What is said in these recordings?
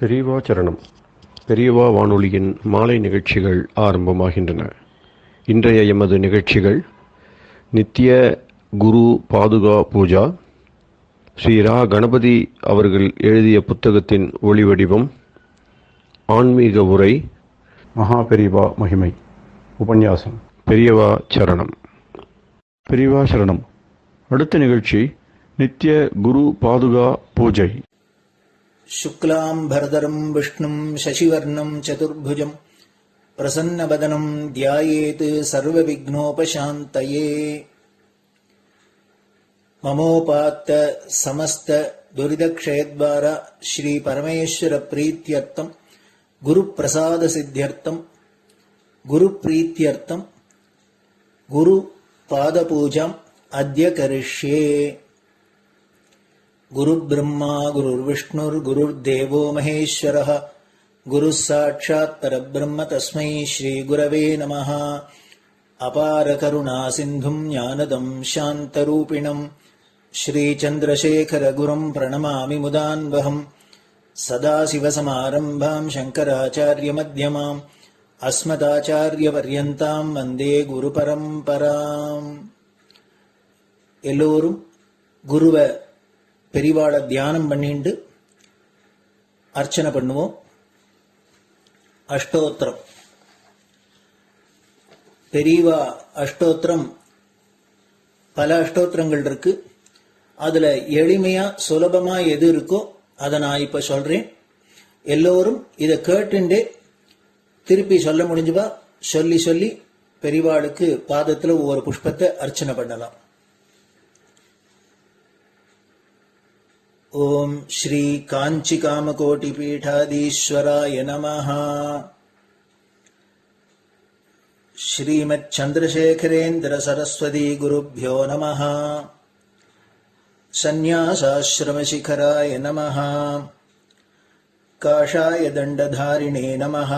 பெரியவா சரணம். பெரியவா வானொலியின் மாலை நிகழ்ச்சிகள் ஆரம்பமாகின்றன. இன்றைய எமது நிகழ்ச்சிகள் நித்திய குரு பாதுகா பூஜா, ஸ்ரீ ரா கணபதி அவர்கள் எழுதிய புத்தகத்தின் ஒளிவடிவம், ஆன்மீக உரை, மகா பெரியவா மகிமை, உபன்யாசம். பெரியவா சரணம். பெரியவா சரணம். அடுத்த நிகழ்ச்சி நித்திய குரு பாதுகா பூஜை. शुक्लां भरदरं विष्णुं शशिवर्णं चतुर्भुजं प्रसन्नवदनं ध्यायेत् सर्वविघ्नोपशान्तये। ममोपात्त समस्त दुरितक्षयद्वारा श्री परमेश्वर प्रीत्यर्थं गुरुप्रसाद सिद्ध्यर्थं गुरुप्रीत्यर्थं गुरुपादपूजाम् अद्य करिष्ये। गुरुर्ब्रह्मा गुरुर्विष्णुर्गुरुर्देवो महेश्वरः गुरुः साक्षात् परब्रह्म तस्मै श्रीगुरवे नमः। अपार करुणासिन्धुं ज्ञानदं शान्तरूपिणं श्रीचन्द्रशेखरगुरुं प्रणमामि मुदान्वहम्। सदाशिवसमारम्भां शङ्कराचार्यमध्यमाम् अस्मदाचार्यपर्यन्तां वन्दे गुरुपरम्पराम्. எல்லோரும் குருவை பெரிவாளை தியானம் பண்ணிண்டு அர்ச்சனை பண்ணுவோம். அஷ்டோத்திரம். பெரியவா அஷ்டோத்திரம் பல அஷ்டோத்திரங்கள் இருக்கு. அதுல எளிமையா சுலபமா எது இருக்கோ அதை நான் இப்ப சொல்றேன். எல்லோரும் இதை கேட்டுண்டே திருப்பி சொல்ல முடிஞ்சுவா சொல்லி சொல்லி பெரிவாளுக்கு பாதத்துல ஒவ்வொரு புஷ்பத்தை அர்ச்சனை பண்ணலாம். ओम श्री कांची कामकोटि पीठाधीश्वराय नमः. श्रीमत् चंद्रशेखरेन्द्र सरस्वती गुरुभ्यो नमः. संन्यासाश्रम शिखराय नमः. काषाय दंडधारिणे नमः.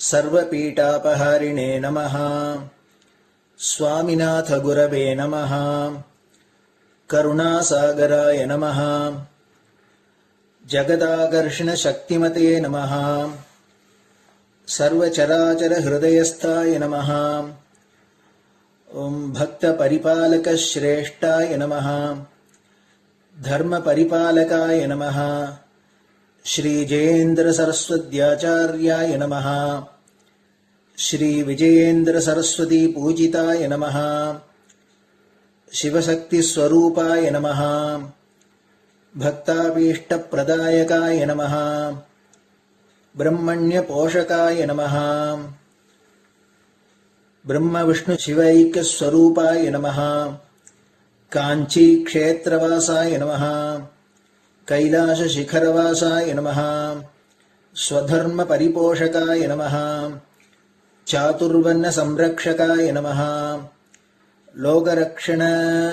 सर्वपीठापहारिणे नमः. स्वामिनाथ गुरवे नमः. करुणासागराय नमः. जगदाकर्षण शक्तिमते नमः. सर्वचराचर हृदयस्थाय नमः. ओम भक्त परिपालक श्रेष्ठाय नमः. धर्म परिपालकाय नमः. श्री जयेन्द्र सरस्वत्याचार्याय नमः. श्री विजयेन्द्र सरस्वती पूजिताय नमः. शिवशक्ति स्वरूपाय नमः. भक्ताभीष्ट प्रदायकाय नमः. ब्रह्मण्य पोषकाय नमः. ब्रह्म विष्णु शिवैक्य स्वरूपाय नमः. कांची क्षेत्रवासाय नमः. कैलाश शिखरवासाय नमः. स्वधर्म परिपोषकाय नमः. चातुर्वर्ण संरक्षकाय नमः. लोकरक्षण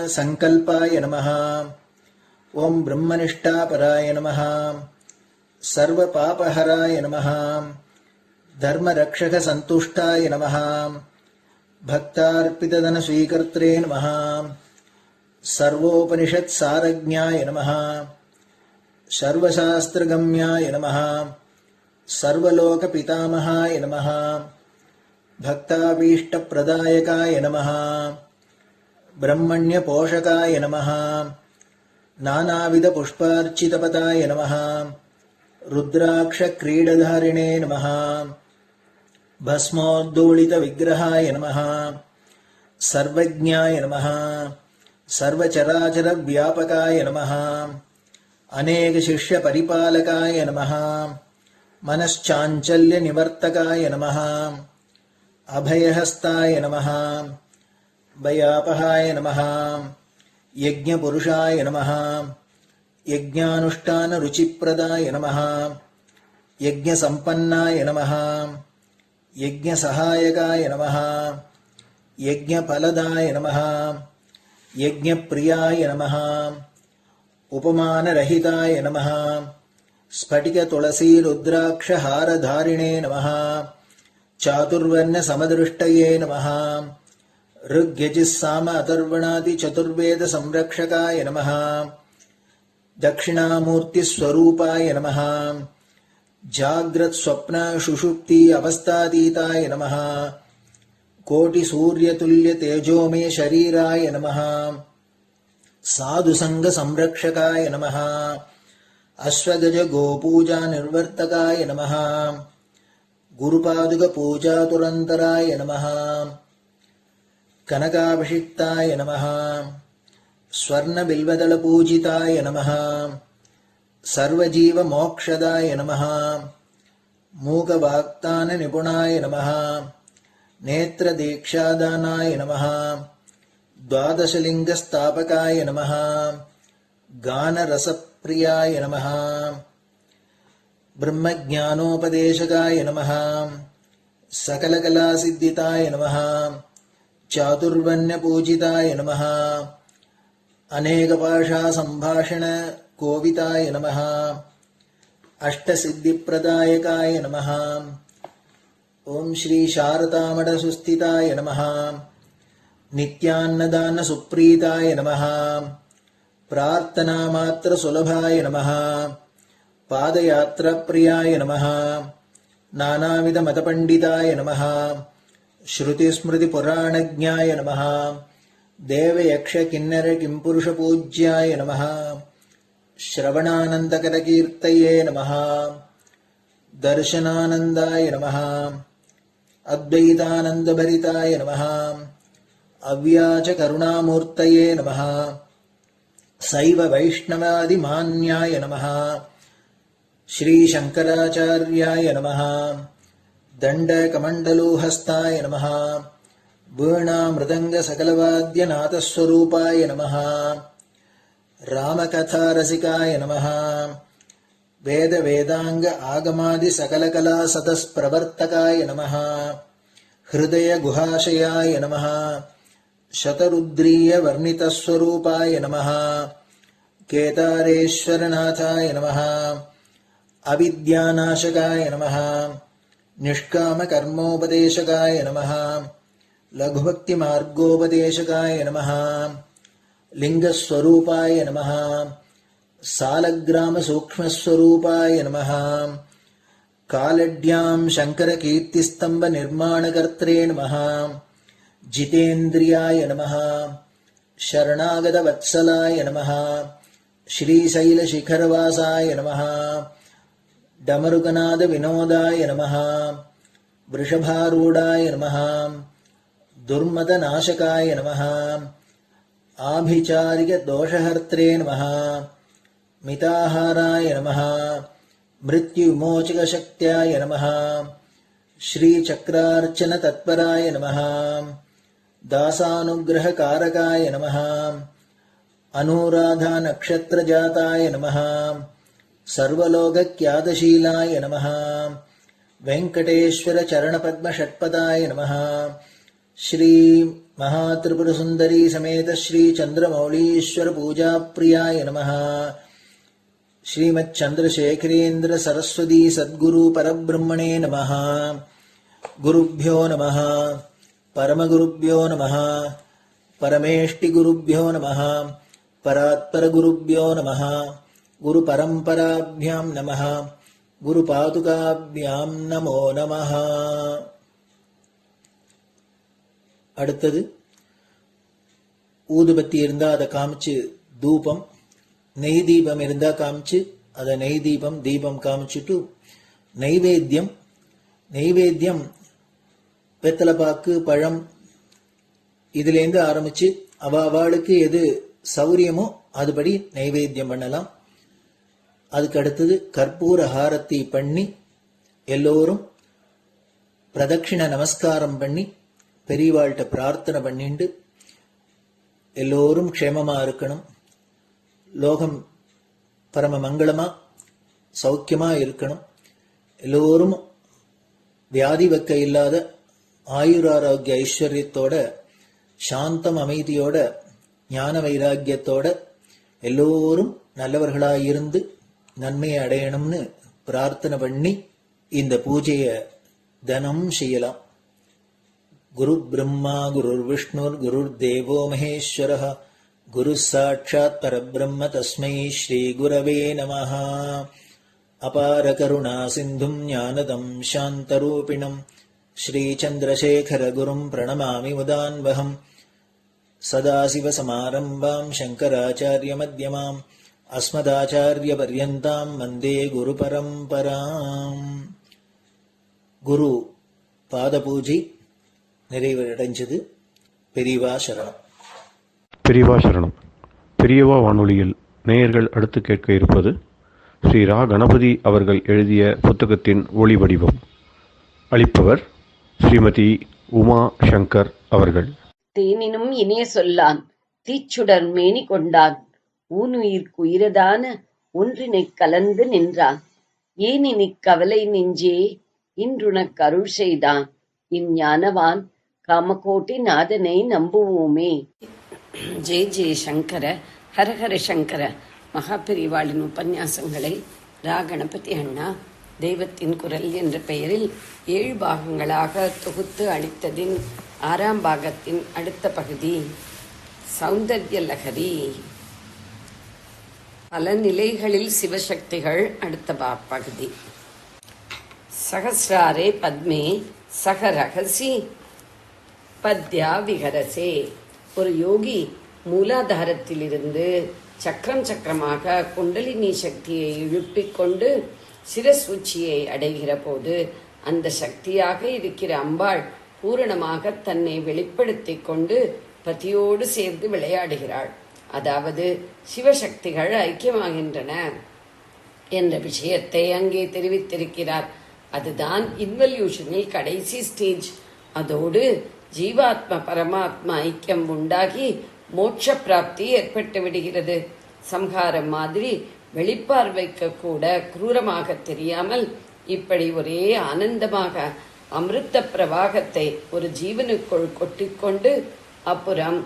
संकल्पाय नमः. ओम ब्रह्मनिष्ठापराय नमः. सर्वपापहराय नमः. धर्मरक्षक संतुष्टाय नमः. भक्तार्पितधन स्वीकर्त्रे नमः. सर्वोपनिषत् सारज्ञाय नमः. सर्वशास्त्रगम्याय नमः. सर्वलोक पितामहाय नमः. भक्ताभीष्ट प्रदायकाय नमः. ब्रह्मण्य पोषकाय नमः. नानाविध पुष्पार्चितपताय नमः. रुद्राक्ष क्रीडधारिणे नमः. भस्मोद्दोलित विग्रहाय नमः. सर्वज्ञाय नमः. सर्वचराचर व्यापकाय नमः. अनेक शिष्य परिपालकाय नमः. मनश्चाञ्चल्य निवर्तकाय नमः. अभयहस्ताय नमः. भयापहाय नमः. यज्ञपुरुषाय नमः. यज्ञानुष्ठान रुचिप्रदाय नमः. यज्ञसम्पन्नाय नमः. यज्ञसहायकाय नमः. यज्ञफलदाय नमः. यज्ञप्रियाय नमः. उपमानरहिताय नमः. स्फटिक तुलसी रुद्राक्ष हारधारिणे नमः. चातुर्वर्ण समदृष्टये नमः. ऋग्यजुस्साम अथर्वणादि चतुर्वेद संरक्षकाय नमः. दक्षिणामूर्तिस्वरूपाय नमः जाग्रत् स्वप्न सुषुप्ति अवस्थातीताय नमः कोटिसूर्यतुल्यतेजोमय शरीराय नमः साधुसङ्गसंरक्षकाय नमः अश्वगज गोपूजा निर्वर्तकाय नमः गुरुपादुकपूजातुरन्तराय नमः कनकाभिषिक्ताय नमः स्वर्णबिल्वदलपूजिताय नमः सर्वजीवमोक्षदाय नमः मूकवाक्ताननिपुणाय नमः नेत्रदीक्षादानाय नमः द्वादशलिङ्गस्थापकाय नमः गानरसप्रियाय नमः ब्रह्मज्ञानोपदेशकाय नमः सकलकलासिद्धिताय नमः चातुर्वर्ण्यपूजिताय नमः अनेकभाषासम्भाषण कोविताय नमः अष्टसिद्धिप्रदायकाय नमः ओम श्री शारदामठसुस्थिताय नमः नित्यान्नदानसुप्रीताय नमः प्रार्थनामात्रसुलभाय नमः पादयात्राप्रियाय नमः नानाविधमतपण्डिताय नमः श्रुतिस्मृतिपुराणज्ञाय नमः देवयक्षकिन्नरकिंपुरुषपूज्याय नमः श्रवणानन्दकरकीर्तये नमः दर्शनानन्दाय नमः अद्वैतानन्दभरिताय नमः अव्याजकरुणामूर्तये नमः शैव वैष्णवादिमान्याय नमः श्रीशङ्कराचार्याय नमः दण्डकमण्डलोहस्ताय नमः वीणामृदङ्गसकलवाद्यनाथस्वरूपाय नमः रामकथारसिकाय नमः वेदवेदाङ्ग आगमादिसकलकलासतस्प्रवर्तकाय नमः हृदयगुहाशयाय नमः शतरुद्रीयवर्णितस्वरूपाय नमः केदारेश्वरनाथाय नमः अविद्यानाशकाय नमः निष्कामकर्मोपदेशकाय नमः लघुभक्तिमार्गोपदेशकाय नमः लिङ्गस्वरूपाय नमः सालग्रामसूक्ष्मस्वरूपाय नमः कालड्यां शङ्करकीर्तिस्तम्भनिर्माणकर्त्रे नमः जितेन्द्रियाय नमः शरणागतवत्सलाय नमः श्रीशैलशिखरवासाय नमः डमरुकनादविनोदाय नमः वृषभारूढाय नमः दुर्मदनाशकाय नमः आभिचारिकदोषहर्त्रे नमः मिताहाराय नमः मृत्युविमोचकशक्त्याय नमः श्रीचक्रार्चनतत्पराय नमः दासानुग्रहकारकाय नमः अनुराधानक्षत्रजाताय नमः सर्वलोकख्यातशीलाय नमः वेङ्कटेश्वरचरणपद्मषट्पदाय नमः श्री महात्रिपुरसुन्दरी समेत श्री चन्द्रमौलीश्वर पूजाप्रियाय नमः श्रीमच्चन्द्रशेखरेन्द्र सरस्वती सद्गुरु परब्रह्मणे नमः गुरुभ्यो नमः परमगुरुभ्यो नमः परमेष्टिगुरुभ्यो नमः परात्परगुरुभ्यो नमः गुरुपरम्पराभ्यां नमः गुरुपादुकाभ्यां नमो नमः. அடுத்தது ஊதுபத்தி இருந்தா அதை காமிச்சு தூபம், நெய் தீபம் இருந்தா காமிச்சு அதை நெய் தீபம் தீபம் காமிச்சுட்டு நைவேத்தியம் வெத்தலைப்பாக்கு பழம் இதுலேருந்து ஆரம்பிச்சு அவளுக்கு எது சௌரியமோ அதுபடி நைவேத்தியம் பண்ணலாம். அதுக்கு அடுத்தது கற்பூர ஹாரத்தி பண்ணி எல்லோரும் பிரதட்சிண நமஸ்காரம் பண்ணி பெரியவாள்கிட்ட பிரார்த்தனை பண்ணிண்டு எல்லோரும் க்ஷேமமா இருக்கணும், லோகம் பரம மங்களமா சௌக்கியமா இருக்கணும், எல்லோரும் வியாதி வெக்க இல்லாத ஆயுராரோக்கிய ஐஸ்வர்யத்தோட சாந்தம் அமைதியோட ஞான வைராக்கியத்தோட எல்லோரும் நல்லவர்களாயிருந்து நன்மையை அடையணும்னு பிரார்த்தனை பண்ணி இந்த பூஜையை தினம் செய்யலாம். குரு பிரம்மா குருர் விஷ்ணுர் குருர் தேவோ மகேஸ்வரः குரு சாட்சாத் பரபிரம்ம தஸ்மை ஸ்ரீ குரவே நமஹ. அபார கருணா சிந்தும் ஞானதம் சாந்தரூபிணம் ஸ்ரீ சந்திரசேகர குரும் பிரணமாமி முதான்வகம். சதாசிவசமாரம்பாம் சங்கராச்சாரிய மத்யமாம் அஸ்மதாச்சாரிய பர்யந்தாம் வந்தே குரு பரம்பராம். குரு பாத பூஜை நிறைவடைஞ்சது. பெரியவா சரணம். பெரியவா சரணம். பெரியவா வானொலியில் நேயர்கள் அடுத்து கேட்க இருப்பது ஸ்ரீ ரா கணபதி அவர்கள் எழுதிய புத்தகத்தின் ஒளி வடிவம். அளிப்பவர் ஸ்ரீமதி உமா சங்கர் அவர்கள். தேனினும் இனிய சொல்லான் தீச்சுடர் மேனி கொண்டான் ஊனுயிர்க்கு உயிரதான ஒன்றினைக் கலந்து நின்றான் ஏனினிக் கவலை நெஞ்சே இன்றுனக் அருள் செய்தான் இஞ்ஞானவான் காமகோட்டி நாதனை நம்புவோமே. ஜெய ஜெய சங்கர, ஹரஹர சங்கர. மகாபெரிவாளின் உபன்யாசங்களை ரா கணபதி அண்ணா தெய்வத்தின் குரல் என்ற பெயரில் 7 பாகங்களாக தொகுத்து அளித்ததின் 6ஆம் பாகத்தின் அடுத்த பகுதி சௌந்தர்ய லகரி. பல நிலைகளில் சிவசக்திகள் அடுத்த பகுதி. சகசிராரே பத்மே சக ரகசி பத்யா விஹரசே. ஒரு யோகி மூலாதாரத்திலிருந்து சக்கரம் சக்கரமாக குண்டலினி சக்தியை இழுப்பிக் கொண்டு சிரஸ்வச்சியை அடைகிற போது அந்த சக்தியாக இருக்கிற அம்பாள் பூரணமாக தன்னை வெளிப்படுத்திக் கொண்டு பதியோடு சேர்ந்து விளையாடுகிறாள். அதாவது சிவசக்திகள் ஐக்கியமாகின்றன என்ற விஷயத்தை அங்கே தெரிவித்திருக்கிறார். அதுதான் இன்வல்யூஷனில் கடைசி ஸ்டேஜ். அதோடு ஜீவாத்ம பரமாத்மா ஐக்கியம் உண்டாகி மோட்ச பிராப்தி ஏற்பட்டு விடுகிறது. சம்ஹாரம் மாதிரி வெளிப்பார்வைக்க கூட குரூரமாக தெரியாமல் இப்படி ஒரே ஆனந்தமாக அமிர்த பிரவாகத்தை ஒரு ஜீவனுக்குள் கொட்டிக்கொண்டு, அப்புறம்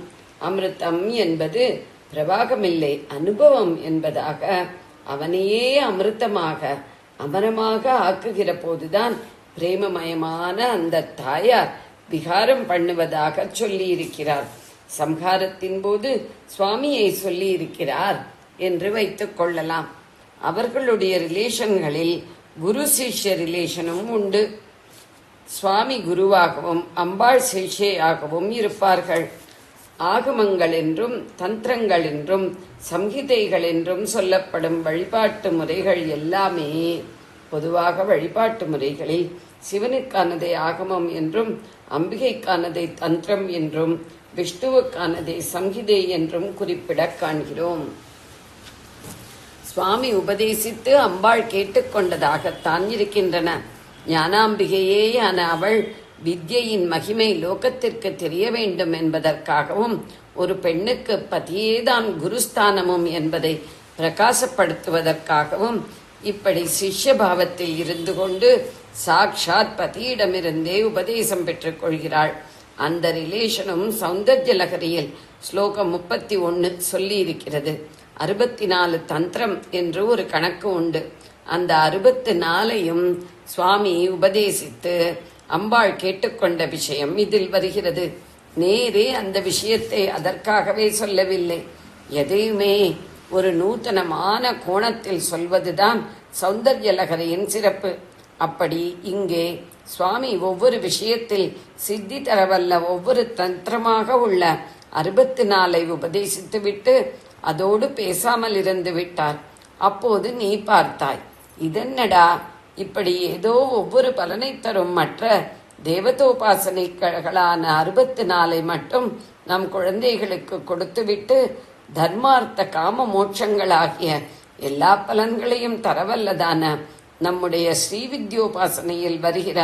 அமிர்தம் என்பது பிரவாகமில்லை அனுபவம் என்பதாக அவனையே அமிர்தமாக அமரமாக ஆக்குகிற போதுதான் பிரேமமயமான அந்த தாயார் விகாரம் பண்ணுவதாக சொல்லி இருக்கிறார். சம்ஹாரத்தின் போது சுவாமியை சொல்லி இருக்கிறார் என்று வைத்துக் கொள்ளலாம். அவர்களுடைய ரிலேஷன்களில் குரு சிஷ்ய ரிலேஷனும் உண்டு. சுவாமி குருவாகவும் அம்பாள் சிஷ்யையாகவும் இருப்பார்கள். ஆகமங்கள் என்றும் தந்திரங்கள் என்றும் சம்ஹிதைகள் என்றும் சொல்லப்படும் வழிபாட்டு முறைகள் எல்லாமே பொதுவாக வழிபாட்டு முறைகளில் சிவனுக்கானதை ஆகமம் என்றும் அம்பிகைக்கானதை தந்திரம் என்றும் விஷ்ணுவுக்கானதை சம்ஹிதை என்றும் குறிப்பிட காண்கிறோம். சுவாமி உபதேசித்து அம்பாள் கேட்டுக்கொண்டதாகத்தான் இருக்கின்றன. ஞானாம்பிகையேயான அவள் வித்யின் மகிமை லோகத்திற்கு தெரிய வேண்டும் என்பதற்காகவும் ஒரு பெண்ணுக்கு பதியேதான் குருஸ்தானமும் என்பதை பிரகாசப்படுத்துவதற்காகவும் இப்படி சிஷ்ய பாவத்தில் இருந்து கொண்டு சாக்ஷாத் பதியிடமிருந்தே உபதேசம் பெற்றுக் கொள்கிறாள். அந்த ரிலேஷனும் சௌந்தர்ய லகரியில் ஸ்லோகம் 31 சொல்லி இருக்கிறது. 64 தந்திரம் என்று ஒரு கணக்கு உண்டு. அந்த 64ஐயும் சுவாமி உபதேசித்து அம்பாள் கேட்டுக்கொண்ட விஷயம் இதில் வருகிறது. நேரே அந்த விஷயத்தை அதற்காகவே சொல்லவில்லை. எதையுமே ஒரு நூத்தனமான கோணத்தில் சொல்வதுதான் சௌந்தர்ய லகரியின் சிறப்பு. அப்படி இங்கே சுவாமி ஒவ்வொரு விஷயத்தில் சித்தி தரவல்ல ஒவ்வொரு தந்திரமாக உள்ள 64ஐ உபதேசித்துவிட்டு அதோடு பேசாமல் இருந்து விட்டார். அப்போது நீ பார்த்தாய், இதென்னடா இப்படி ஏதோ ஒவ்வொரு பலனை தரும் மற்ற தேவதோபாசனைகளான 64ஐ மட்டும் நம் குழந்தைகளுக்கு கொடுத்துவிட்டு தர்மார்த்த காம மோட்சங்களாகிய எல்லா பலன்களையும் தரவல்லதான நம்முடைய ஸ்ரீவித்யோபாசனையில் வருகிற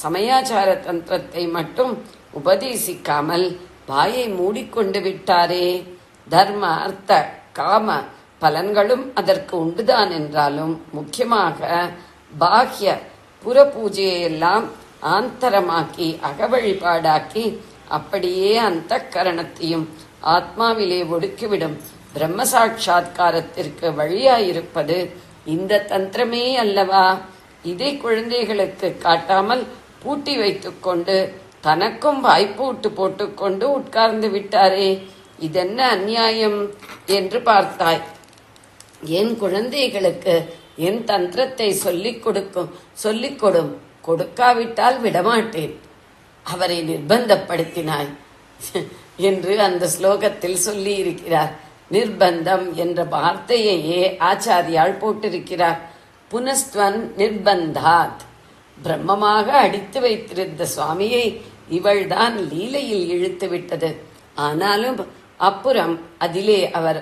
சமயாச்சார தந்திரத்தை மட்டும் உபதேசிக்காமல் வாயை மூடிக்கொண்டு விட்டாரே. தர்ம அர்த்த காம பலன்களும் அதற்கு உண்டுதான் என்றாலும் முக்கியமாக பாஹ்ய புற பூஜையெல்லாம் ஆந்தரமாக்கி அக வழிபாடாக்கி அப்படியே அந்த கரணத்தையும் ஆத்மாவிலே ஒடுக்கிவிடும் பிரம்ம சாட்சா்காரத்திற்கு வழியாயிருப்பது இந்த தந்திரமே அல்லவா? இதை குழந்தைகளுக்கு காட்டாமல் பூட்டி வைத்துக்கொண்டு தனக்கும் வாய்ப்பூட்டு போட்டுக்கொண்டு உட்கார்ந்து விட்டாரே. இதென்ன அநியாயம் என்று பார்த்தாய். என் குழந்தைகளுக்கு என் தந்திரத்தை சொல்லிக் கொடும், கொடுக்காவிட்டால் விடமாட்டேன். அவரை நிர்பந்தப்படுத்தினாய் என்று அந்த ஸ்லோகத்தில் சொல்லி இருக்கிறார். நிர்பந்தம் என்ற வார்த்தையையே ஆச்சாரியால் போட்டிருக்கிறார். புனஸ்துவன் நிர்பந்தாத். பிரம்மமாக அடித்து வைத்திருந்த சுவாமியை இவள்தான் லீலையில் இழுத்து விட்டது. ஆனாலும் அப்புறம் அதிலே அவர்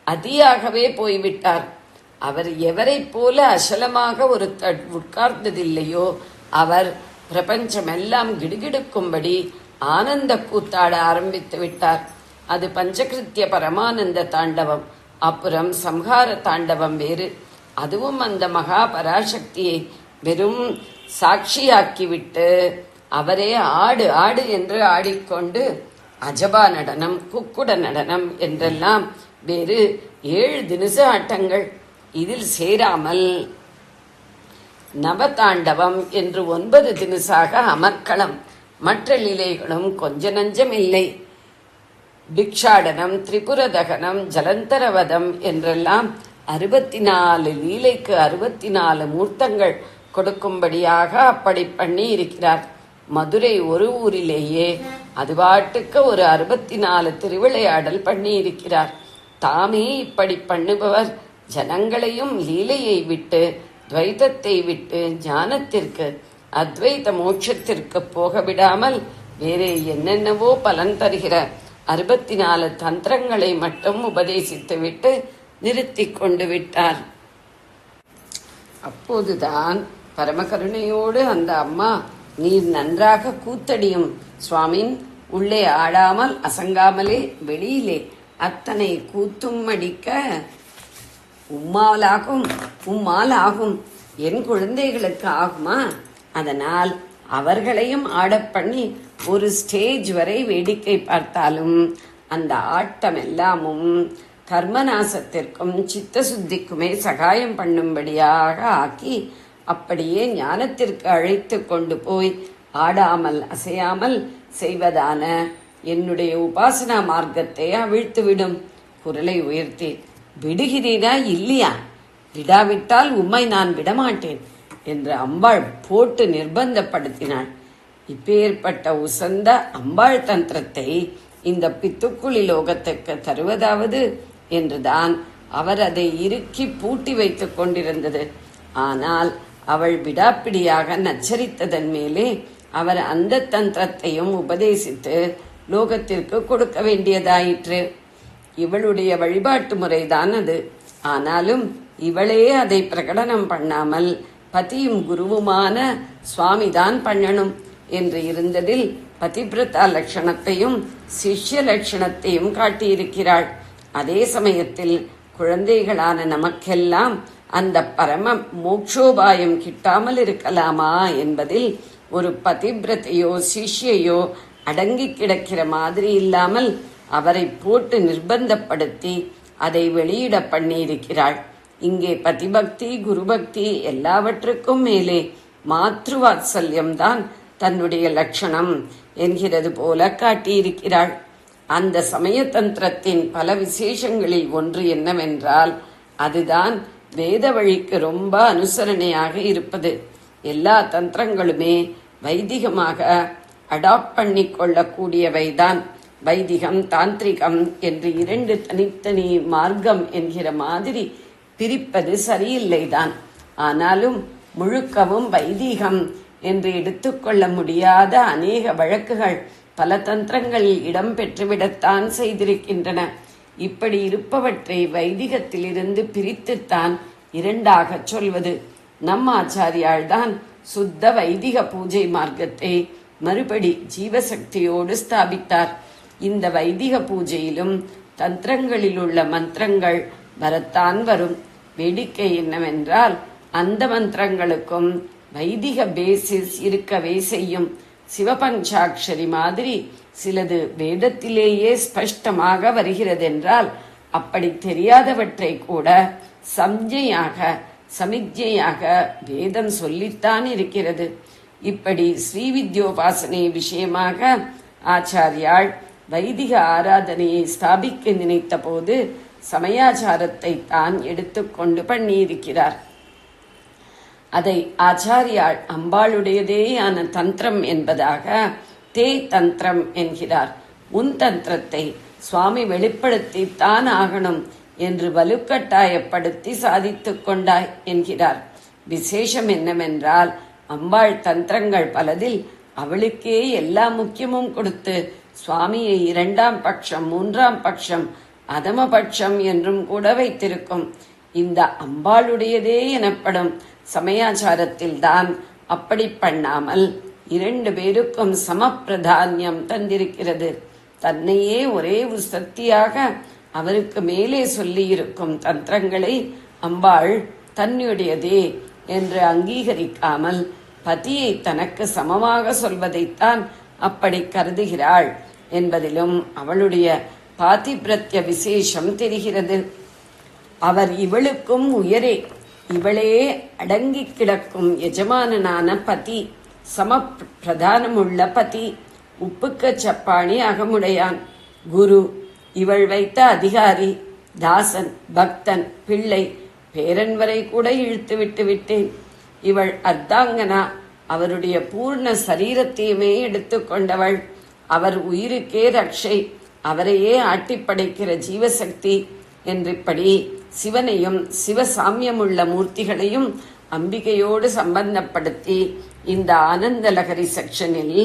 அதியாகவே போய்விட்டார். அவர் எவரை போல அசலமாக ஒரு உட்கார்ந்ததில்லையோ அவர் பிரபஞ்சமெல்லாம் கிடுகிடுக்கும்படி ஆனந்த கூத்தாட ஆரம்பித்து விட்டார். அது பஞ்சகிருத்திய பரமானந்த தாண்டவம். அப்புறம் சம்ஹார தாண்டவம் வேறு. அதுவும் அந்த மகா பராசக்தியை வெறும் சாட்சியாக்கிவிட்டு அவரே ஆடு ஆடு என்று ஆடிக்கொண்டு அஜபா நடனம், குக்குட நடனம் என்றெல்லாம் வேறு 7 தினசு ஆட்டங்கள். இதில் சேராமல் நவதாண்டவம் என்று 9 தினசாக அமர்க்களம். மற்ற லீலைகளும் கொஞ்ச நஞ்சம் இல்லை. பிக்ஷாடனம், திரிபுரதகனம், ஜலந்தரவதம் என்றெல்லாம் 64 லீலைக்கு 64 மூர்த்தங்கள் கொடுக்கும்படியாக அப்படி பண்ணி இருக்கிறார். மதுரை ஒரு ஊரிலேயே அது பாட்டுக்கு ஒரு 64 திருவிளையாடல் பண்ணி இருக்கிறார். தாமே இப்படி பண்ணுபவர் ஜனங்களையும் லீலையை விட்டு துவைதத்தை விட்டு ஞானத்திற்கு அத்வைத மோட்சத்திற்கு போக விடாமல் வேறே என்னென்னவோ பலன் தருகிற 64 தந்திரங்களை மட்டும் உபதேசித்து விட்டு நிறுத்தி கொண்டு விட்டார். அப்போதுதான் பரமகருணையோடு அந்த அம்மா, நீர் நன்றாக கூத்தடியும் சுவாமின், உள்ளே ஆடாமல் அசங்காமலே வெளியிலே அத்தனை கூத்தும் அடிக்க உம்மால் ஆகும், என் குழந்தைகளுக்கு ஆகுமா? அதனால் அவர்களையும் ஆடப் பண்ணி ஒரு ஸ்டேஜ் வரை வேடிக்கை பார்த்தாலும் அந்த ஆட்டம் எல்லாமும் கர்மநாசத்திற்கும் சித்த சுத்திக்குமே சகாயம் பண்ணும்படியாக ஆக்கி அப்படியே ஞானத்திற்கு அழைத்து கொண்டு போய் ஆடாமல் அசையாமல் செய்வதான என்னுடைய உபாசனா மார்க்கத்தை அவிழ்த்துவிடும். குரலை உயர்த்தி, விடுகிறீரா இல்லையா? விடாவிட்டால் உம்மை நான் விடமாட்டேன் என்று அம்பாள் போட்டு நிர்பந்தப்படுத்தினாள். இப்பேற்பட்ட உசந்த அம்பாள் தந்திரத்தை இந்த பித்துக்குளி லோகத்துக்கு தருவதாவது என்றுதான் அவர் அதை இறுக்கி பூட்டி வைத்துக் கொண்டிருந்தது. ஆனால் அவள் விடாப்பிடியாக நச்சரித்ததன் மேலே அவர் அந்த தந்திரத்தையும் உபதேசித்து லோகத்திற்கு கொடுக்க வேண்டியதாயிற்று. இவளுடைய வழிபாட்டு முறைதான் அது. ஆனாலும் இவளே அதை பிரகடனம் பண்ணாமல் பதியும் குருவுமான சுவாமிதான் பண்ணணும் என்று இருந்ததில் பதிபிரதா லட்சணத்தையும் சிஷ்ய லட்சணத்தையும் காட்டியிருக்கிறாள். அதே சமயத்தில் குழந்தைகளான நமக்கெல்லாம் அந்த பரம மோட்சோபாயம் கிட்டாமல் இருக்கலாமா என்பதில் ஒரு பதிபிரத்தையோ சிஷ்யையோ அடங்கி கிடக்கிற மாதிரி இல்லாமல் அவரை போட்டு நிர்பந்தப்படுத்தி அதை வெளியிட பண்ணியிருக்கிறாள். இங்கே பதிபக்தி குருபக்தி எல்லாவற்றுக்கும் மேலே மாத்ருவாத்சல்யம்தான் தன்னுடைய லட்சணம் என்கிறது போல காட்டியிருக்கிறாள். அந்த சமய தந்திரத்தின் பல விசேஷங்களில் ஒன்று என்னவென்றால் அதுதான் வேத வழிக்கு ரொம்ப அனுசரணையாக இருப்பது. எல்லா தந்திரங்களுமே வைதிகமாக அடாப்ட் பண்ணி கொள்ளக்கூடியவைதான். வைதிகம் தாந்திரிகம் என்று 2 தனித்தனி மார்க்கம் என்கிற மாதிரி பிரிப்பது சரியில்லைதான். ஆனாலும் முழுக்கவும் வைதிகம் என்று எடுத்துக்கொள்ள முடியாத அநேக வழக்குகள் பல தந்திரங்களில் இடம் பெற்றுவிடத்தான் செய்திருக்கின்றன. இப்படி இருப்பவற்றை வைதிகத்திலிருந்து பிரித்துத்தான் 2ஆக சொல்வது. நம் ஆச்சாரியால் தான் சுத்த வைதிக பூஜை மார்க்கத்தை மறுபடி ஜீவசக்தியோடு ஸ்தாபித்தார். இந்த வைதிக பூஜையிலும் தந்திரங்களில் உள்ள மந்திரங்கள் வரத்தான் வரும். வேடிக்கை என்னவென்றால் அந்த மந்திரங்களுக்கும் வைதிக பேசிஸ் இருக்கவே செய்யும். சிவபஞ்சாட்சரி மாதிரி சிலது வேதத்திலேயே ஸ்பஷ்டமாக வருகிறதென்றால் அப்படி தெரியாதவற்றை கூட சமிக்ஞையாக வேதம் சொல்லித்தான் இருக்கிறது. இப்படி ஸ்ரீவித்யோபாசனை விஷயமாக ஆச்சாரியாள் வைதிக ஆராதனையை ஸ்தாபிக்க நினைத்த போது சமயாச்சாரத்தை தான் எடுத்துக்கொண்டு பண்ணியிருக்கிறார். அதை ஆச்சாரியாள் அம்பாளுடையதேயான தந்திரம் என்பதாக தே தந்திரம் என்கிறார். உன் தந்திரத்தை சுவாமி வெளிப்படுத்தித்தான் ஆகணும் என்று வலுக்கட்டாயப்படுத்தி சாதித்துக் கொண்டாய் என்கிறார். விசேஷம் என்னவென்றால் அம்பாள் தந்திரங்கள் பலதில் அவளுக்கே எல்லா முக்கியமும் கொடுத்து சுவாமியை 2ஆம் பட்சம் 3ஆம் பட்சம் அதமபட்சம் என்றும் கூட வைத்திருக்கும். இந்த அம்பாளுடையதே எனப்படும் சமயாச்சாரத்தில்தான் அப்படி பண்ணாமல் 2 பேருக்கும் சமப்பிரதானியம் தந்திருக்கிறது. தன்னையே ஒரே ஒரு சக்தியாக அவருக்கு மேலே சொல்லி இருக்கும் தந்திரங்களை அம்பாள் தன்னுடையதே என்று அங்கீகரிக்காமல் பதியை தனக்கு சமமாக சொல்வதைத்தான் அப்படி கருதுகிறாள் என்பதிலும் அவளுடைய பாதிபிரத்ய விசேஷம் தெரிகிறது. அவர் இவளுக்கும் உயரே, இவளே அடங்கி கிடக்கும் எஜமானனான பதி, சம பிரதானமுள்ள பதி, உப்புக்க சப்பாணி அகமுடையான், குரு, இவள் வைத்த அதிகாரி, தாசன், பக்தன், பிள்ளை, பேரன் வரை கூட இழுத்து விட்டு விட்டேன். இவள் அர்த்தாங்கனா, அவருடைய பூர்ண சரீரத்தையுமே எடுத்துக்கொண்டவள். அவர் உயிருக்கே ரட்சை, அவரையே ஆட்டிப்படைக்கிற ஜீவசக்தி என்றிப்படி சிவனையும் சிவசாமியமுள்ள மூர்த்திகளையும் அம்பிகையோடு சம்பந்தப்படுத்தி இந்த ஆனந்தலகரி செக்ஷனில்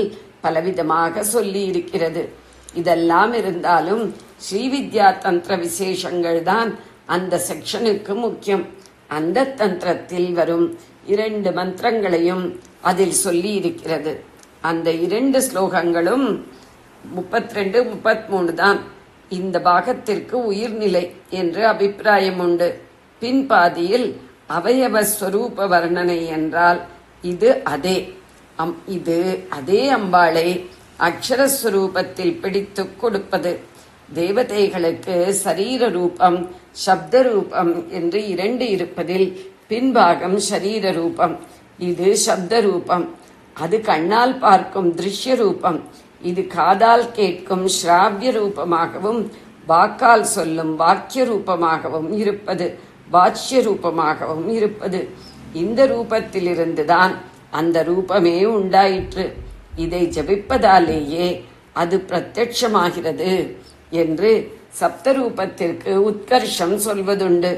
பலவிதமாக சொல்லி இருக்கிறது. இதெல்லாம் இருந்தாலும் ஸ்ரீவித்யா தந்திர விசேஷங்கள் தான் அந்த செக்ஷனுக்கு முக்கியம். அந்த தந்திரத்தில் வரும் 2 மந்திரங்களையும் அதில் சொல்லி இருக்கிறது. அந்த 2 ஸ்லோகங்களும் 32, 33 தான். இந்த பாகத்திற்கு உயிர்நிலை என்று அபிப்பிராயம் உண்டு. பின்பாதியில் அவயவ ஸ்வரூப வர்ணனை என்றால் இது அதே அம்பாளை அக்ஷரஸ்வரூபத்தில் பிடித்துக் கொடுப்பது. தேவதைகளுக்கு சரீர ரூபம் சப்த ரூபம் என்று 2 இருப்பதில் பின்பாகம் சரீர ரூபம், இது சப்த ரூபம். அது கண்ணால் பார்க்கும் திருஷ்ய ரூபம், இது காதால் கேட்கும் ஸ்ராவிய ரூபமாகவும் வாக்கால் சொல்லும் வாக்கிய ரூபமாகவும் இருப்பது, வாச்சிய ரூபமாகவும் இருப்பது. இந்த ரூபத்திலிருந்துதான் அந்த ரூபமே உண்டாயிற்று. இதை ஜபிப்பதாலேயே அது பிரத்யட்சமாகிறது என்று சப்தரூபத்திற்கு உத்கர்ஷம் சொல்வதுண்டு.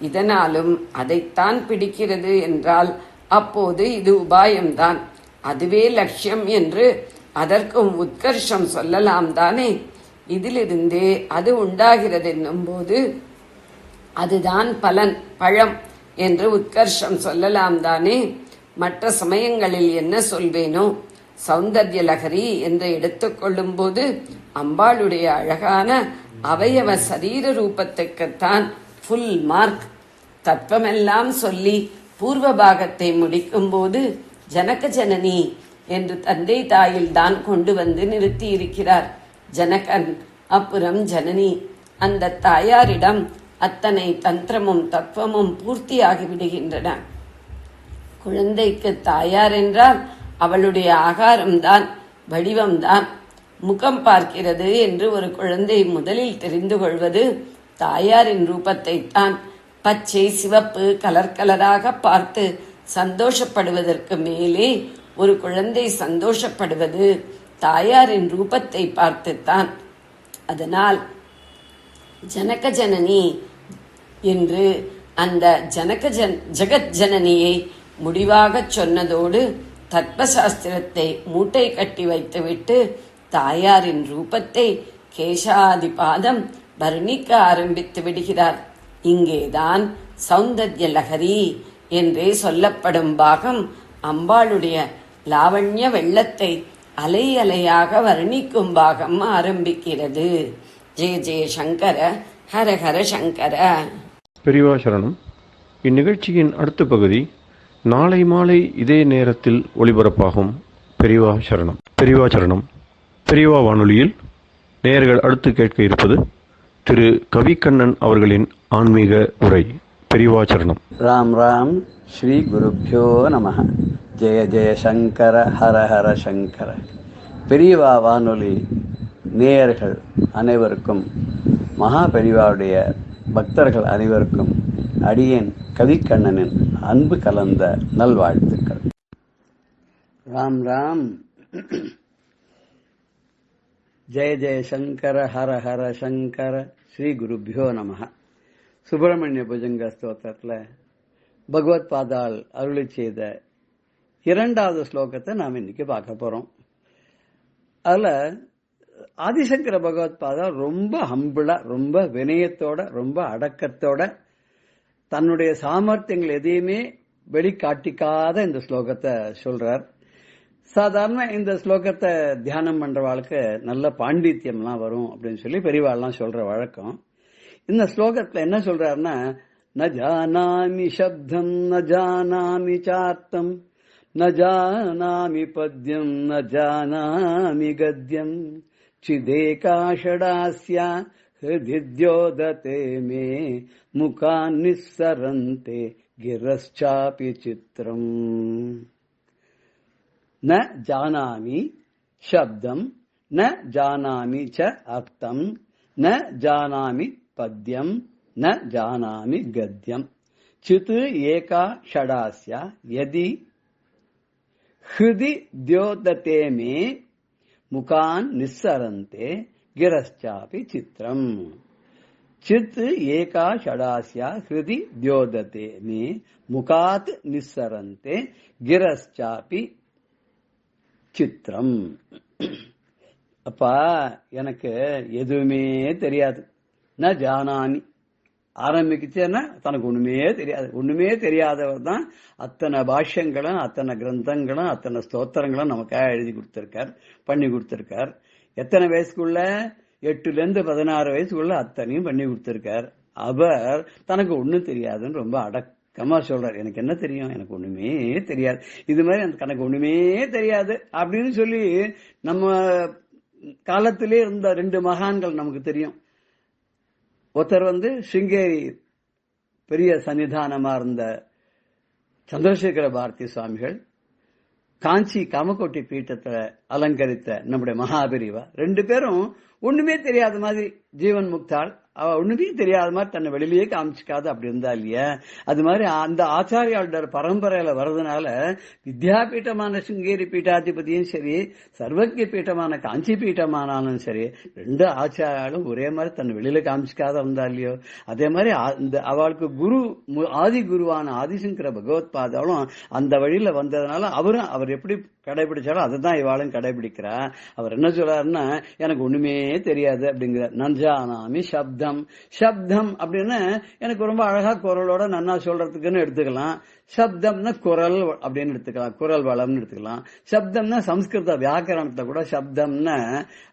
இதனாலும் அதைத்தான் பிடிக்கிறது என்றால் அப்போது இது உபாயம்தான், அதுவே லட்சியம் என்று அதற்கும் உத்கர்ஷம் சொல்லலாம் தானே. இதிலிருந்தே அது உண்டாகிறது என்னும் போது அதுதான் பலன், பழம் என்று உத்கர்ஷம் சொல்லலாம் தானே. மற்ற சமயங்களில் என்ன சொல்வேனோ, சௌந்தர்ய லகரி என்று எடுத்துக்கொள்ளும் போது அம்பாளுடைய அழகான அவயவ சரீர ரூபத்துக்குத்தான் ஃபுல் மார்க். தத்துவமெல்லாம் சொல்லி பூர்வ பாகத்தை முடிக்கும் போது ஜனக ஜனனி என்று தந்தை தாயில் தான் கொண்டு வந்து நிறுத்தி இருக்கிறார். ஜனகன், அப்புறம் ஜனனி. அந்த தாயாரிடம் அத்தனை தந்திரமும் தத்துவமும் பூர்த்தியாகி விடுகின்றன. குழந்தைக்கு தாயார் என்றால் அவளுடைய ஆகாரம்தான், வடிவம்தான். முகம் பார்க்கிறது என்று ஒரு குழந்தை முதலில் தெரிந்து கொள்வது தாயாரின் ரூபத்தை தான். பச்சை சிவப்பு கலர் கலராக பார்த்து சந்தோஷப்படுவதற்கு மேலே ஒரு குழந்தை சந்தோஷப்படுவது தாயாரின் ரூபத்தை பார்த்துத்தான். அதனால் ஜனக ஜனனி என்று அந்த ஜெகத் ஜனனியை முடிவாக சொன்னதோடு தத்வசாஸ்திரத்தை மூட்டை கட்டி வைத்துவிட்டு தாயாரின் ரூபத்தை கேசாதிபாதம் வர்ணிக்க ஆரம்பித்து விடுகிறார். இங்கேதான் சௌந்தர்ய லகரி என்றே சொல்லப்படும் பாகம் அம்பாளுடைய லாவண்ய வெள்ளத்தை அலை அலையாக வர்ணிக்கும் பாகம் ஆரம்பிக்கிறது. ஜெய ஜெய சங்கர, ஹர ஹர சங்கர. பெரியவா சரணம். இந்நிகழ்ச்சியின் அடுத்த பகுதி நாளை மாலை இதே நேரத்தில் ஒளிபரப்பாகும். பெரியவா சரணம். பெரியவா சரணம். பெரியவா வானொலியில் நேயர்கள் அடுத்து கேட்க இருப்பது திரு கவிக்கண்ணன் அவர்களின் ஆன்மீக உரை. பெரியவா சரணம். ராம் ராம். ஸ்ரீ குருப்யோ நமः. ஜெய ஜெய சங்கர, ஹர ஹர சங்கர. பெரியவா வானொலி நேயர்கள் அனைவருக்கும், மகா பெரிவாவுடைய பக்தர்கள் அனைவருக்கும் அடியேன் கவிக்கண்ணனின் அன்பு கலந்த நல்வாழ்த்துக்கள். ராம் ராம். ஜெய ஜெய சங்கர ஹர ஹர சங்கர. ஸ்ரீ குருபியோ நம. சுப்பிரமணிய புஜங்க ஸ்தோத்திரத்தில் பகவத் பாதால் அருளி செய்த 2வது ஸ்லோகத்தை நாம் இன்னைக்கு பார்க்க போறோம். அதுல ஆதிசங்கர பகவத் பாதால் ரொம்ப ஹம்பிளா, ரொம்ப வினயத்தோட, ரொம்ப அடக்கத்தோட, தன்னுடைய சாமர்த்தியங்கள் எதையுமே வெளிக்காட்டிக்காத இந்த ஸ்லோகத்தை சொல்றார். சாதாரண இந்த ஸ்லோகத்தை தியானம் பண்றவாளுக்கு நல்ல பாண்டித்யம்லாம் வரும் அப்படின்னு சொல்லி பெரியவாள்லாம் சொல்ற வழக்கம். இந்த ஸ்லோகத்துல என்ன சொல்றாருன்னா, ந ஜானாமி சப்தம் ந ஜானாமி சார்த்தம் ந ஜானாமி பத்யம் ந ஜானாமி கத்யம் சிதேகா ஷடாஸ்யா ஹிருத்யோததே மே முகான் நிஸ்ஸரந்தே கிரஸ்சாபி சித்ரம். ந ஜானாமி சப்தம் ந ஜானாமி ச அர்த்தம் ந ஜானாமி பத்யம் ந ஜானாமி கத்யம் சித் ஏகா ஷடாஸ்யா யதி ஹிருதி த்யோததே மே முகான் நிஸ்ஸரந்தே கிரஸ்சாபி சித்ரம். சித் ஏகா ஷடாஸ்யா ஹிருதி த்யோததே மே முகாத் நிஸ்ஸரந்தே கிரஸ்சாபி சித்திரம். அப்பா, எனக்கு எதுவுமே தெரியாது. ந ஜானாமி ஆரம்பிக்குச்சேன்னா தனக்கு ஒண்ணுமே தெரியாது. ஒண்ணுமே தெரியாதவர் தான் அத்தனை பாஷ்யங்களும், அத்தனை கிரந்தங்களும், அத்தனை ஸ்தோத்திரங்களும் நமக்காக எழுதி கொடுத்திருக்கார், பண்ணி கொடுத்திருக்கார். எத்தனை வயசுக்குள்ள? 8லேருந்து 16 வயசுக்குள்ள அத்தனையும் பண்ணி கொடுத்திருக்கார். அவர் தனக்கு ஒண்ணும் தெரியாதுன்னு ரொம்ப அடக்கமா சொல்றார். எனக்கு என்ன தெரியும்? எனக்கு ஒண்ணுமே தெரியாது. இது மாதிரி எனக்கு ஒண்ணுமே தெரியாது அப்படின்னு சொல்லி நம்ம காலத்திலே இருந்த 2 மகான்கள் நமக்கு தெரியும். ஒருத்தர் சிங்கேரி பெரிய சன்னிதானமா இருந்த சந்திரசேகர பாரதி சுவாமிகள், காஞ்சி காமகோட்டி பீட்டத்தை அலங்கரித்த நம்முடைய மகாபெரிவா. 2 பேரும் ஒண்ணுமே தெரியாத மாதிரி, ஜீவன் முக்தாள், அவ ஒண்ணுமே தெரியாத மாதிரி தன்னை வெளியிலேயே காமிச்சிக்காது அப்படி இருந்தா இல்லையா? அது மாதிரி அந்த ஆச்சாரியாளோட பரம்பரையில வர்றதுனால வித்யாபீட்டமான சிங்கேரி பீட்டாதிபதியும் சரி, சர்வஜ பீட்டமான காஞ்சி பீட்டமானாலும் சரி, 2 ஆச்சாரியாலும் ஒரே மாதிரி தன்னை வெளியில காமிச்சிக்காத இருந்தா இல்லையோ? அதே மாதிரி அவளுக்கு குரு, ஆதி குருவான ஆதிசங்கர பகவத் பாதாலும் அந்த வழியில வந்ததுனால அவர் எப்படி கடைபிடிச்சாலும் அதுதான் இவாளும் கடைபிடிக்கிறா. அவர் என்ன சொல்றாருன்னா, எனக்கு ஒண்ணுமே தெரியாது அப்படிங்கிற. நஞ்சானாமி சப்தம். சப்தம் அப்படின்னு எனக்கு ரொம்ப அழகா குரலோட நன்னா சொல்றதுக்குன்னு எடுத்துக்கலாம். சப்தம்னா குரல் அப்படின்னு எடுத்துக்கலாம், குரல் வளம்னு எடுத்துக்கலாம். சப்தம்னா சம்ஸ்கிருத வியாக்கரணத்தை கூட சப்தம்னா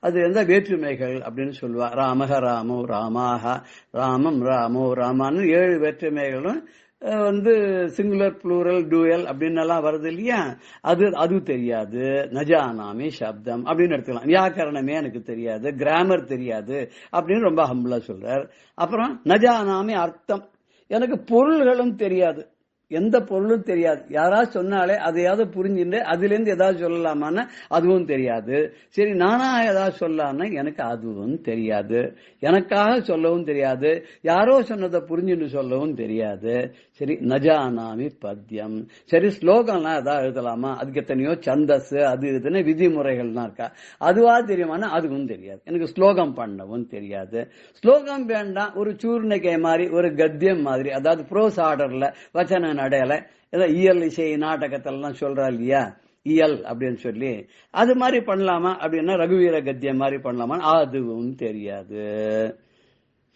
அது எந்த வேற்றுமைகள் அப்படின்னு சொல்லுவா. ராமக ராமோ ராமாக, ராமம் ராமோ ராமான்னு 7 வேற்றுமைகளும் சிங்குலர் ப்ளூரல் டூயல் அப்படின்னு எல்லாம் வருது இல்லையா? அது தெரியாது. நஜானாமி சப்தம் அப்படின்னு எடுத்துக்கலாம். வியாக்கரணமே எனக்கு தெரியாது, கிராமர் தெரியாது அப்படின்னு ரொம்ப ஹம்பிளா சொல்றார். அப்புறம் நஜானாமி அர்த்தம், எனக்கு பொருள்களும் தெரியாது, எந்த பொருளும் தெரியாது. யாராவது சொன்னாலே அதையாவது புரிஞ்சுட்டு அதுல இருந்து ஏதாவது சொல்லலாமான்னா அதுவும் தெரியாது. சரி, நானா ஏதாவது சொல்லலாம்னா எனக்கு அதுவும் தெரியாது. எனக்காக சொல்லவும் தெரியாது, யாரோ சொன்னதை புரிஞ்சுன்னு சொல்லவும் தெரியாது. சரி, நஜானாமி பத்யம். சரி, ஸ்லோகம்லாம் ஏதாவது எழுதலாமா? அதுக்கு எத்தனையோ சந்தஸ், அது இதுன்னு விதிமுறைகள்லாம் இருக்கா, அதுவா தெரியுமானா அதுவும் தெரியாது. எனக்கு ஸ்லோகம் பண்ணவும் தெரியாது. ஸ்லோகம் வேண்டாம், ஒரு சூர்ணிகை மாதிரி, ஒரு கத்தியம் மாதிரி, அதாவது ப்ரோஸ் ஆர்டர்ல வச்சன நடையில ஏதோ இயல் இசை நாடகத்தெல்லாம் சொல்றா இல்லையா, இயல் அப்படின்னு சொல்லி அது மாதிரி பண்ணலாமா அப்படின்னா ரகுவீர கத்தியம் மாதிரி பண்ணலாமா? அதுவும் தெரியாது.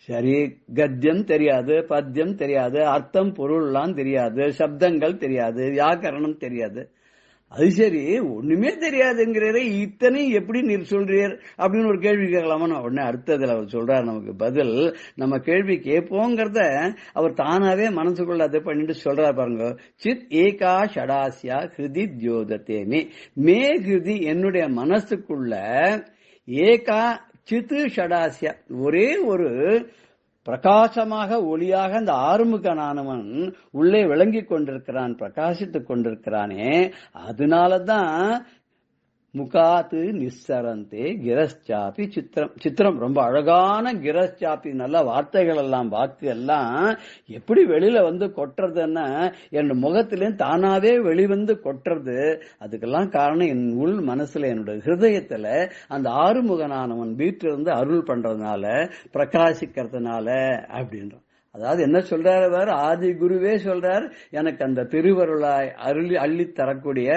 சரி, கத்தியம் தெரியாது, பத்தியம் தெரியாது, அர்த்தம் பொருள்லாம் தெரியாது, சப்தங்கள் தெரியாது, வியாக்கரணம் தெரியாது. அது சரி, ஒண்ணுமே தெரியாதுங்கிறதே இத்தனை எப்படி நீர் சொல்றீர் அப்படின்னு ஒரு கேள்வி கேட்கலாமா? உடனே அடுத்ததுல அவர் சொல்றாரு நமக்கு பதில். நம்ம கேள்வி கேட்போங்கிறத அவர் தானாவே மனசுக்குள்ள அதை பண்ணிட்டு சொல்றாரு பாருங்க. சித் ஏகா ஷடாஸ்யா ஹிருதி தியோதத்தேமி. மே ஹிருதி, என்னுடைய மனசுக்குள்ள, ஏகா சித்து ஷடாஸ்யா, ஒரே ஒரு பிரகாசமாக ஒளியாக அந்த ஆறுமுகனானவன் உள்ளே விளங்கி கொண்டிருக்கிறான், பிரகாசித்துக் கொண்டிருக்கிறானே. அதனாலதான் முகாத்து நிஸ்ஸரந்தே கிரஸ்சாப்பி சித்திரம். சித்திரம் ரொம்ப அழகான கிரஸ்சாப்பி, நல்ல வார்த்தைகள் எல்லாம், வாக்கு எல்லாம் எப்படி வெளியில வந்து கொட்டுறதுன்னா என் முகத்திலேயும் தானாவே வெளிவந்து கொட்டுறது. அதுக்கெல்லாம் காரணம் என் உள் மனசுல, என்னோட ஹிருதயத்துல அந்த ஆறுமுகனானவன் வீட்டிலிருந்து அருள் பண்றதுனால, பிரகாசிக்கிறதுனால அப்படின்ற. அதாவது என்ன சொல்றாரு, ஆதி குருவே சொல்றார், எனக்கு அந்த திருவருளாய் அள்ளி தரக்கூடிய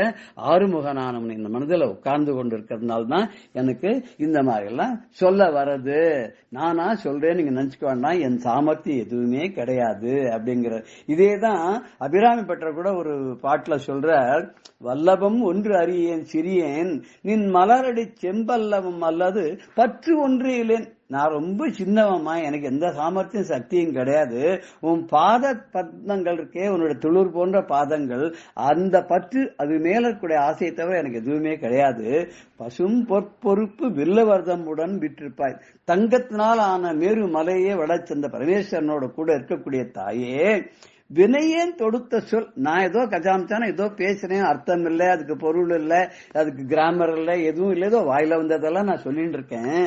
ஆறுமுகனானவன் இந்த மனதில் உட்கார்ந்து கொண்டு இருக்கிறதுனால தான் எனக்கு இந்த மாதிரி எல்லாம் சொல்ல வர்றது. நானா சொல்றேன், நீங்க நினைச்சுக்க வேண்டாம், என் சாமர்த்தியம் எதுவுமே கிடையாது அப்படிங்கிற. இதேதான் அபிராமி பட்டர் கூட ஒரு பாட்டுல சொல்றார், வல்லபம் ஒன்று அறியேன் சிறியேன் நின் மலரடி செம்பல்லவம் அல்லது பற்று ஒன்று இல்லேன். நான் ரொம்ப சின்னவம்மா, எனக்கு எந்த சாமர்த்தியம் சக்தியும் கிடையாது. உன் பாத பத்மங்கள் இருக்கே, உன்னோட துளிர் போன்ற பாதங்கள், அந்த பற்று அது மேல இருக்கக்கூடிய ஆசையை தவிர எனக்கு எதுவுமே கிடையாது. பசும் பொற்பொறுப்பு வில்லவர்தமுடன் விற்றிருப்பாய். தங்கத்தினால் ஆன மேரு மலையே வடச்சென்ற பரமேஸ்வரனோட கூட இருக்கக்கூடிய தாயே, வினையேன் தொடுத்த சொல். நான் ஏதோ கஜாமச்சான ஏதோ பேசுறேன், அர்த்தம் இல்லை, அதுக்கு பொருள் இல்லை, அதுக்கு கிராமர் இல்லை, எதுவும் இல்லை, ஏதோ வாயில வந்ததெல்லாம் நான் சொல்லிட்டு இருக்கேன்.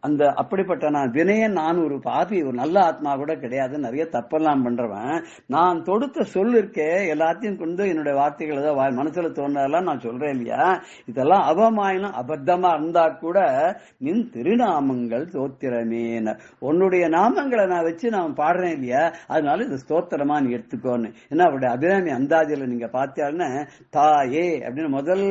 அந்த அப்படிப்பட்ட நான் வினயன், நான் ஒரு பாபி, ஒரு நல்ல ஆத்மா கூட கிடையாது, நிறைய தப்பெல்லாம் பண்றவன். நான் தொடுத்த சொல் இருக்கே, எல்லாத்தையும் கொண்டு என்னுடைய வார்த்தைகள் ஏதோ மனசுல தோன்றதெல்லாம் நான் சொல்றேன் இல்லையா, இதெல்லாம் அவமாயினும் அபத்தமா இருந்தா கூட நின் திருநாமங்கள் தோத்திரமேன, உன்னுடைய நாமங்களை நான் வச்சு நான் பாடுறேன் இல்லையா, அதனால இது ஸ்தோத்திரமா நீ எடுத்துக்கோன்னு. ஏன்னா அவருடைய அபிராமி அந்தாதியில நீங்க பார்த்தீங்கன்னா தாயே அப்படின்னு முதல்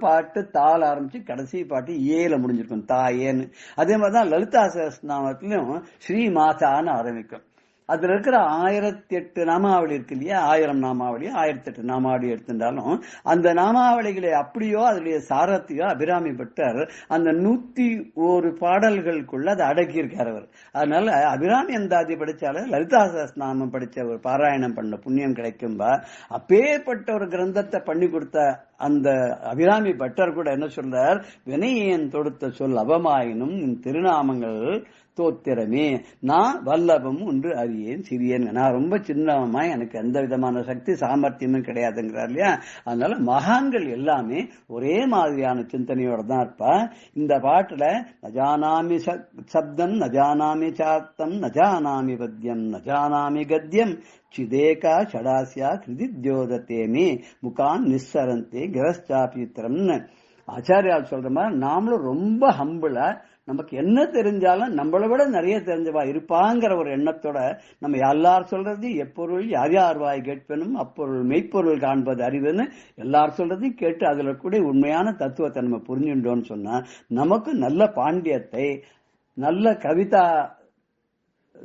பாட்டு தாள் ஆரம்பிச்சு கடைசி பாட்டு ஏல முடிஞ்சிருக்கும், தாயேன்னு. அதே மாதிரி தான் லலிதா சஹஸ்ரநாமத்திலும் ஸ்ரீ மாதான்னு ஆரம்பிக்கும். அதுல இருக்கிற 1008 நாமாவளி இருக்கு இல்லையா, 1000 நாமாவளி, 1008 நாமாவளி எடுத்துட்டாலும் அந்த நாமாவளிகளை அப்படியோ அதனுடைய சாரத்தையோ அபிராமி பட்டர் அந்த 101 பாடல்களுக்குள்ள அதை அடக்கியிருக்கார் அவர். அதனால அபிராமி அந்தாதி படிச்சால லலிதா சஹஸ்ரநாமம் படிச்ச ஒரு பாராயணம் பண்ண புண்ணியம் கிடைக்கும்பா. அப்பேற்பட்ட ஒரு கிரந்தத்தை பண்ணி கொடுத்த அந்த அபிராமி பட்டர் கூட என்ன சொல்றார், வினையேன் தொடுத்த சொல் அவமாயினும் திருநாமங்கள் தோத்திரமே, நான் வல்லபம் ஒன்று அறியேன் சிறியேன், நான் ரொம்ப சின்னவமா, எனக்கு எந்த விதமான சக்தி சாமர்த்தியமும் கிடையாதுங்கிறார் இல்லையா. அதனால மகான்கள் எல்லாமே ஒரே மாதிரியான சிந்தனையோட தான் இருப்பா. இந்த பாட்டுல நஜானாமி சப்தம் நஜானாமி சாத்தம் நஜானாமி பத்யம் நஜானாமி கத்யம் சிதேகா ஷடாசியா கிருதித்யோதத்தேமே முகான் நிஸ்ஸரந்தே கிரஸ்சாபித்திரம்னு ஆச்சாரியால் சொல்ற மாதிரி நாமளும் ரொம்ப ஹம்பிளா, நமக்கு என்ன தெரிஞ்சாலும் நம்மளை விட நிறைய தெரிஞ்சவா இருப்பாங்கிற ஒரு எண்ணத்தோட நம்ம எல்லாரும் சொல்றது எப்பொருள் யார் யார் வாய் கேட்பனும் அப்பொருள் மெய்ப்பொருள் காண்பது அறிவுன்னு எல்லாரும் சொல்றதையும் கேட்டு அதுல கூட உண்மையான தத்துவத்தை நம்ம புரிஞ்சுட்டோம்னு சொன்னா நமக்கு நல்ல பாண்டியத்தை, நல்ல கவிதா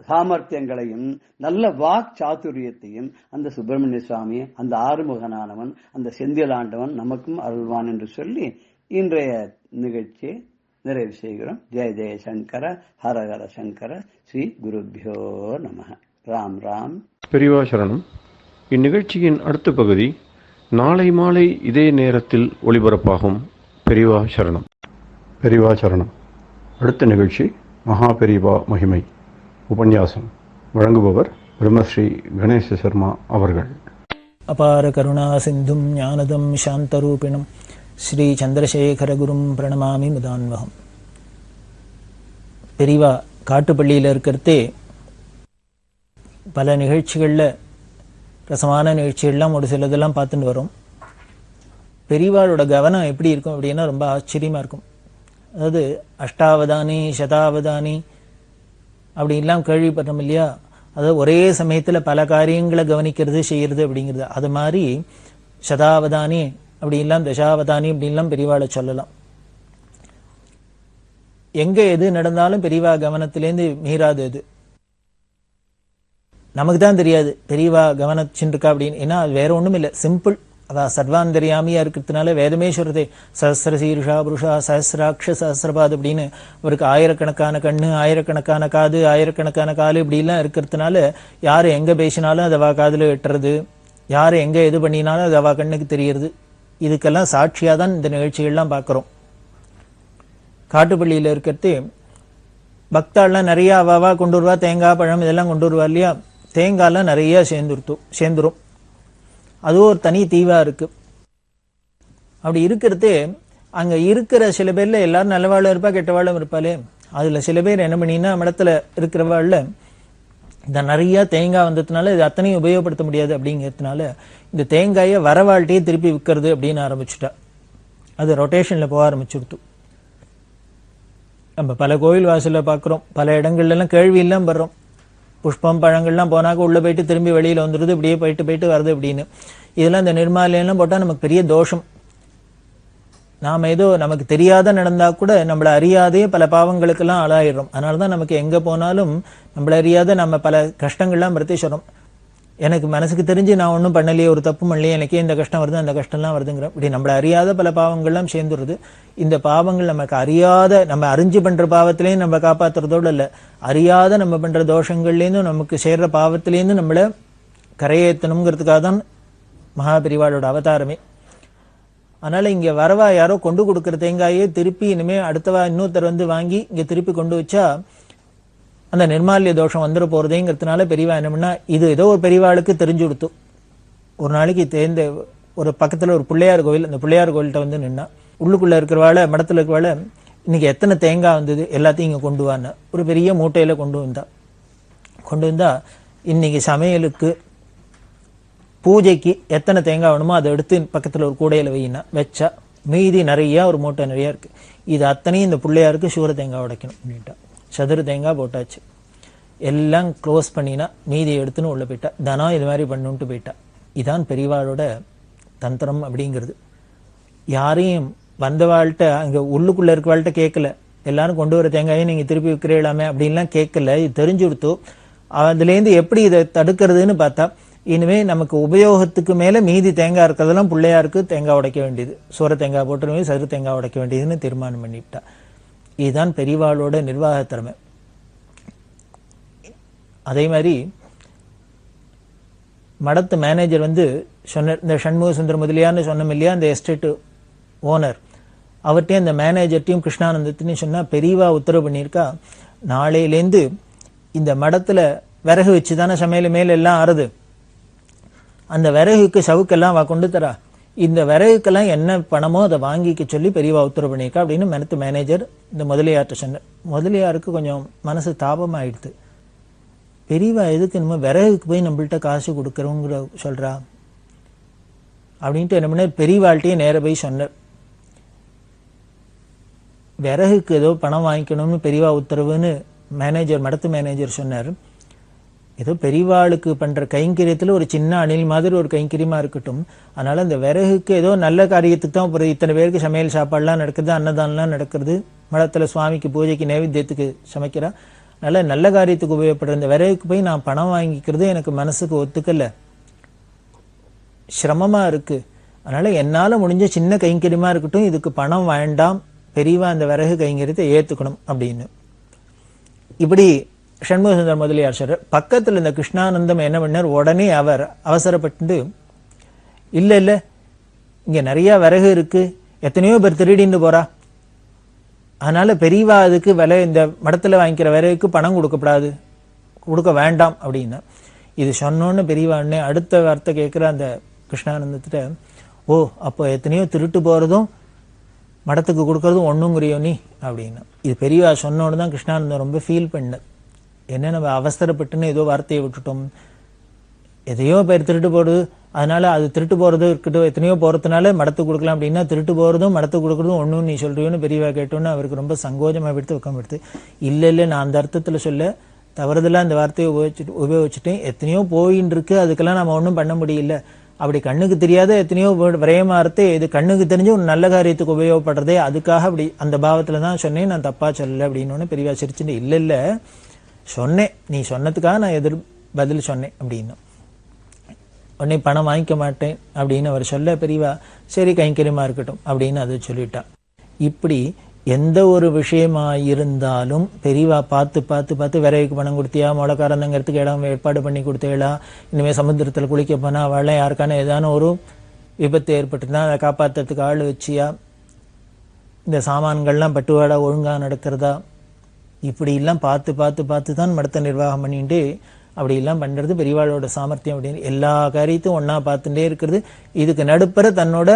சாமர்த்தியங்களையும், நல்ல வாக் சாதுரியத்தையும் அந்த சுப்பிரமணிய சுவாமி, அந்த ஆறுமுகனானவன், அந்த செந்திலாண்டவன் நமக்கும் அருள்வான் என்று சொல்லி இன்றைய நிகழ்ச்சியை நிறைவு செய்கிறோம். ஜெய ஜெய சங்கர, ஹரஹர சங்கர, ஸ்ரீ குருபியோ நம. ராம் ராம். பெரியவா சரணம். இந்நிகழ்ச்சியின் அடுத்த பகுதி நாளை மாலை இதே நேரத்தில் ஒளிபரப்பாகும். பெரியவா சரணம். பெரியவா சரணம். அடுத்த நிகழ்ச்சி மகா பெரியவா மகிமை உபன்யாசம். வழங்குபவர் பிரம்மஸ்ரீ கணேச சர்மா அவர்கள். அபார கருணா சிந்தும் ஞானதம் சாந்தரூபிணம் ஸ்ரீ சந்திரசேகர குரும் பிரணமாமி முதான்வகம். பெரியவா காட்டுப்பள்ளியில் இருக்கிறதே பல நிகழ்ச்சிகளில், ரசமான நிகழ்ச்சிகள்லாம் ஒரு சிலதெல்லாம் பார்த்துட்டு வரும். பெரியவாளோட கவனம் எப்படி இருக்கும் அப்படின்னா ரொம்ப ஆச்சரியமாக இருக்கும். அதாவது அஷ்டாவதானி சதாவதானி அப்படின்லாம் கேள்விப்பட்டோம் இல்லையா, அதாவது ஒரே சமயத்தில் பல காரியங்களை கவனிக்கிறது செய்கிறது அப்படிங்கிறது. அது மாதிரி சதாவதானி அப்படின்லாம் தசாவதானி அப்படின்லாம் பெரியவாளை சொல்லலாம். எங்க எது நடந்தாலும் பெரியவா கவனத்திலேருந்து மீறாது. அது நமக்கு தான் தெரியாது பெரியவா கவனிச்சுருக்கா அப்படின்னு. ஏன்னா அது வேற ஒன்றும் இல்லை, சிம்பிள். அதான் சர்வாந்தரியாமியா இருக்கிறதுனால வேதமே சொல்றதே சஹஸ்ர சீருஷா புருஷா சஹஸ்ராட்ச சஹஸ்ரபாத் அப்படின்னு. அவருக்கு ஆயிரக்கணக்கான கண்ணு, ஆயிரக்கணக்கான காது, ஆயிரக்கணக்கான காலு இப்படிலாம் இருக்கிறதுனால யார் எங்க பேசினாலும் அது அவ காதுல எட்டுறது, யார் எங்க எது பண்ணினாலும் அது அவ கண்ணுக்கு தெரியறது. இதுக்கெல்லாம் சாட்சியா தான் இந்த நிகழ்ச்சிகள்லாம் பார்க்குறோம். காட்டுப்பள்ளியில் இருக்கிறது பக்தாள்லாம் நிறைய அவாவா கொண்டு வருவா, தேங்காய் பழம் இதெல்லாம் கொண்டு வருவா இல்லையா. தேங்காய்லாம் நிறைய சேர்ந்துரும். அது ஒரு தனி தீவா இருக்கு. அப்படி இருக்கிறது அங்க இருக்கிற சில பேர்ல எல்லாரும் நல்லவாளும் இருப்பா, கெட்டவாளும் இருப்பாளே. அதுல சில பேர் என்ன பண்ணினா மடத்துல இருக்கிறவாள்ல இந்த நிறைய தேங்காய் வந்ததுனால இது அத்தனையும் உபயோகப்படுத்த முடியாது அப்படிங்கிறதுனால இந்த தேங்காயை வரவாழ்கிட்டயே திருப்பி விற்கிறது அப்படின்னு ஆரம்பிச்சுட்டா. அது ரொட்டேஷன்ல போக ஆரம்பிச்சுடுத்து. நம்ம பல கோயில் வாசல்ல பாக்குறோம், பல இடங்கள்ல எல்லாம் கேள்வி எல்லாம் வர்றோம். புஷ்பம் பழங்கள்லாம் போனாக்க உள்ள போயிட்டு திரும்பி வெளியில வந்துடுது, இப்படியே போயிட்டு வருது அப்படின்னு. இதெல்லாம் இந்த நிர்மாலையெல்லாம் போட்டா நமக்கு பெரிய தோஷம். நாம ஏதோ நமக்கு தெரியாத நடந்தா கூட நம்மள அறியாதே பல பாவங்களுக்கெல்லாம் ஆளாயிடுறோம். அதனாலதான் நமக்கு எங்க போனாலும் நம்மள அறியாத நம்ம பல கஷ்டங்கள்லாம் பிரத்திசரம். எனக்கு மனசுக்கு தெரிஞ்சு நான் ஒன்றும் பண்ணலையே, ஒரு தப்பு பண்ணலையே, எனக்கே இந்த கஷ்டம் வருது அந்த கஷ்டம்லாம் வருதுங்கிற இப்படி நம்மள அறியாத பல பாவங்கள்லாம் சேர்ந்துருது. இந்த பாவங்கள் நமக்கு அறியாத, நம்ம அறிஞ்சு பண்ற பாவத்திலேயும் நம்ம காப்பாத்துறதோடு இல்லை, அறியாத நம்ம பண்ற தோஷங்கள்லேருந்தும் நமக்கு சேர்ற பாவத்திலேருந்து நம்மள கரையேற்றணுங்கிறதுக்காக தான் மகாபெரிவாளோட அவதாரமே. அதனால இங்க வரவா யாரோ கொண்டு கொடுக்குற தேங்காயே திருப்பி இனிமே அடுத்தவா இன்னொருத்தர் வந்து வாங்கி இங்க திருப்பி கொண்டு வச்சா அந்த நிர்மால்ய தோஷம் வந்துட போறதேங்கிறதுனால பெரியவா என்ன பண்ணா, இது ஏதோ ஒரு பெரியவாளுக்கு தெரிஞ்சு கொடுத்து ஒரு நாளைக்கு தேர்ந்த ஒரு பக்கத்துல ஒரு பிள்ளையார் கோவில், அந்த பிள்ளையார் கோவில்கிட்ட வந்து நின்னா, உள்ளுக்குள்ள இருக்கிறவாள மடத்துல இருக்கிறவாள இன்னைக்கு எத்தனை தேங்காய் வந்தது எல்லாத்தையும் இங்க கொண்டு வான்னு ஒரு பெரிய மூட்டையில கொண்டு வந்தா இன்னைக்கு சமையலுக்கு பூஜைக்கு எத்தனை தேங்காய் வேணுமோ அதை எடுத்து பக்கத்துல ஒரு கூடையில வையினா வச்சா மீதி நிறைய ஒரு மூட்டை நிறைய இருக்கு. இது அத்தனையும் இந்த பிள்ளையாருக்கு சூர தேங்காய் உடைக்கணும் அப்படின்ட்டா. சதுர தேங்காய் போட்டாச்சு, எல்லாம் க்ளோஸ் பண்ணினா மீதியை எடுத்துன்னு உள்ள போயிட்டா. தனம் இது மாதிரி பண்ணுன்ட்டு போயிட்டா. இதான் பெரியவாளோட தந்திரம் அப்படிங்கிறது. யாரையும் வந்தவாழ்கிட்ட அங்க உள்ளுக்குள்ள இருக்கவாழ்கிட்ட கேட்கல, எல்லாரும் கொண்டு வர தேங்காயை நீங்க திருப்பி விற்கிறீங்களாமே அப்படின்லாம் கேட்கல. இது தெரிஞ்சு கொடுத்தோ அதுலேருந்து எப்படி இதை தடுக்கிறதுன்னு பார்த்தா, இனிமே நமக்கு உபயோகத்துக்கு மேல மீதி தேங்காய் இருக்கிறதெல்லாம் பிள்ளையாருக்கு தேங்காய் உடைக்க வேண்டியது, சூர தேங்காய் போட்டுருமே சதுர தேங்காய் உடைக்க வேண்டியதுன்னு தீர்மானம் பண்ணிவிட்டா. இதுதான் பெரியவாளோட நிர்வாக திறமை. அதே மாதிரி மடத்து மேனேஜர் வந்து சொன்ன, இந்த சண்முக சுந்தர முதலியார்னு சொன்னோம் இல்லையா, அந்த எஸ்டேட் ஓனர், அவர்கிட்டையும் அந்த மேனேஜர்ட்டையும் கிருஷ்ணானந்தத்தையும் சொன்னா, பெரியவா உத்தரவு பண்ணியிருக்கா, நாளையிலேருந்து இந்த மடத்துல விறகு வச்சுதானே சமையல் மேல எல்லாம் ஆறுது, அந்த விறகுக்கு சவுக்கெல்லாம் கொண்டு தரா, இந்த விறகுக்கெல்லாம் என்ன பணமோ அதை வாங்கிக்க சொல்லி பெரியவா உத்தரவு பண்ணியிருக்கா அப்படின்னு மனத்து மேனேஜர் இந்த முதலியார்ட்ட சொன்னார். முதலியாருக்கு கொஞ்சம் மனசு தாபமாயிடுது. பெரியவா எதுக்கு நம்ம விறகுக்கு போய் நம்மள்கிட்ட காசு கொடுக்குறோங்கிற சொல்றா அப்படின்ட்டு என்ன பண்ண, பெரியவாள்கிட்டயே நேர போய் சொன்னார். விறகுக்கு ஏதோ பணம் வாங்கிக்கணும்னு பெரியவா உத்தரவுன்னு மேனேஜர், மடத்து மேனேஜர் சொன்னார். ஏதோ பெரியவாளுக்கு பண்ற கைங்கரியத்துல ஒரு சின்ன அணில் மாதிரி ஒரு கைங்கரியமா இருக்கட்டும், அதனால அந்த விறகுக்கு ஏதோ நல்ல காரியத்துக்கு தான் போறது. இத்தனை பேருக்கு சமையல் சாப்பாடுலாம் நடக்குது, அன்னதானம்லாம் நடக்கிறது, மடத்துல சுவாமிக்கு பூஜைக்கு நைவேத்தியத்துக்கு சமைக்கிறா, நல்ல காரியத்துக்கு உபயோகப்படுற இந்த விறகுக்கு போய் நான் பணம் வாங்கிக்கிறது எனக்கு மனசுக்கு ஒத்துக்கல, சிரமமா இருக்கு. அதனால என்னால முடிஞ்ச சின்ன கைங்கரியமா இருக்கட்டும், இதுக்கு பணம் வேண்டாம், பெரியவா அந்த விறகு கைங்கரியத்தை ஏத்துக்கணும் அப்படின்னு இப்படி சண்முக சுந்தர முதலியார் சொல்றார். பக்கத்துல இந்த கிருஷ்ணானந்தம் என்ன பண்ணார், உடனே அவர் அவசரப்பட்டு, இல்ல இங்க நிறைய விறகு இருக்கு, எத்தனையோ பேர் திருடின்னு போறா, அதனால பெரியவா அதுக்கு விலை, இந்த மடத்துல வாங்கிக்கிற விறகுக்கு பணம் கொடுக்கப்படாது, கொடுக்க வேண்டாம் அப்படின்னா. இது சொன்னோன்னு பெரியவா அண்ணே அடுத்த வார்த்தை கேட்கிற அந்த கிருஷ்ணானந்தத்திட்ட, ஓ அப்போ எத்தனையோ திருட்டு போறதும் மடத்துக்கு கொடுக்கறதும் ஒண்ணுங்கிறியோ நீ அப்படின்னா. இது பெரியவா சொன்னோன்னு தான் கிருஷ்ணானந்தம் ரொம்ப ஃபீல் பண்ண. என்ன நம்ம அவசரப்பட்டுன்னு ஏதோ வார்த்தையை விட்டுட்டோம், எதையோ பேர் திருட்டு போடுது, அதனால அது திருட்டு போறது இருக்கட்டும், எத்தனையோ போறதுனால மடத்துக்கு கொடுக்கலாம் அப்படின்னா, திருட்டு போறதும் மடத்துக்கு கொடுக்கறதும் ஒண்ணும் நீ சொல்றியோன்னு பெரியவா கேட்டோன்னு அவருக்கு ரொம்ப சங்கோஜமா எடுத்து உட்காந்து, இல்ல நான் அந்த அர்த்தத்துல சொல்ல, தவறுதலா அந்த வார்த்தையை உபயோகிச்சுட்டேன், எத்தனையோ போயின்னு இருக்கு, அதுக்கெல்லாம் நம்ம ஒன்றும் பண்ண முடியல, அப்படி கண்ணுக்கு தெரியாத எத்தனையோ விரயமார்த்தே இது கண்ணுக்கு தெரிஞ்சு ஒரு நல்ல காரியத்துக்கு உபயோகப்படுறதே, அதுக்காக அப்படி அந்த பாவத்துல தான் சொன்னேன், நான் தப்பா சொல்லல அப்படின்னு பெரியவா சிரிச்சுட்டு, இல்ல சொன்னேன், நீ சொன்னதுக்காக நான் பதில் சொன்னேன் அப்படின்னு. உடனே பணம் வாங்கிக்க மாட்டேன் அப்படின்னு அவர் சொல்ல, பெரியவா சரி கைங்கரியமா இருக்கட்டும் அப்படின்னு அதை சொல்லிட்டா. இப்படி எந்த ஒரு விஷயமா இருந்தாலும் பெரியவா பார்த்து பார்த்து பார்த்து விறகுக்கு பணம் கொடுத்தியா, முளைக்காரந்தங்கிறதுக்கு இடம் ஏற்பாடு பண்ணி கொடுத்தேளா, இனிமே சமுத்திரத்துல குளிக்க போனா அவளை யாருக்கான ஏதான ஒரு விபத்து ஏற்பட்டுனா அதை காப்பாத்துறதுக்கு ஆள் வச்சியா, இந்த சாமான்கள்லாம் பட்டுவாடா ஒழுங்கா நடக்கிறதா, இப்படி எல்லாம் பார்த்து பார்த்து பார்த்து தான் மடத்தை நிர்வாகம் பண்ணிட்டு அப்படி எல்லாம் பண்றது பெரியவாளோட சாமர்த்தியம். அப்படின்னு எல்லா காரியத்தையும் ஒன்னா பார்த்துட்டே இருக்கிறது. இதுக்கு நடுப்புற தன்னோட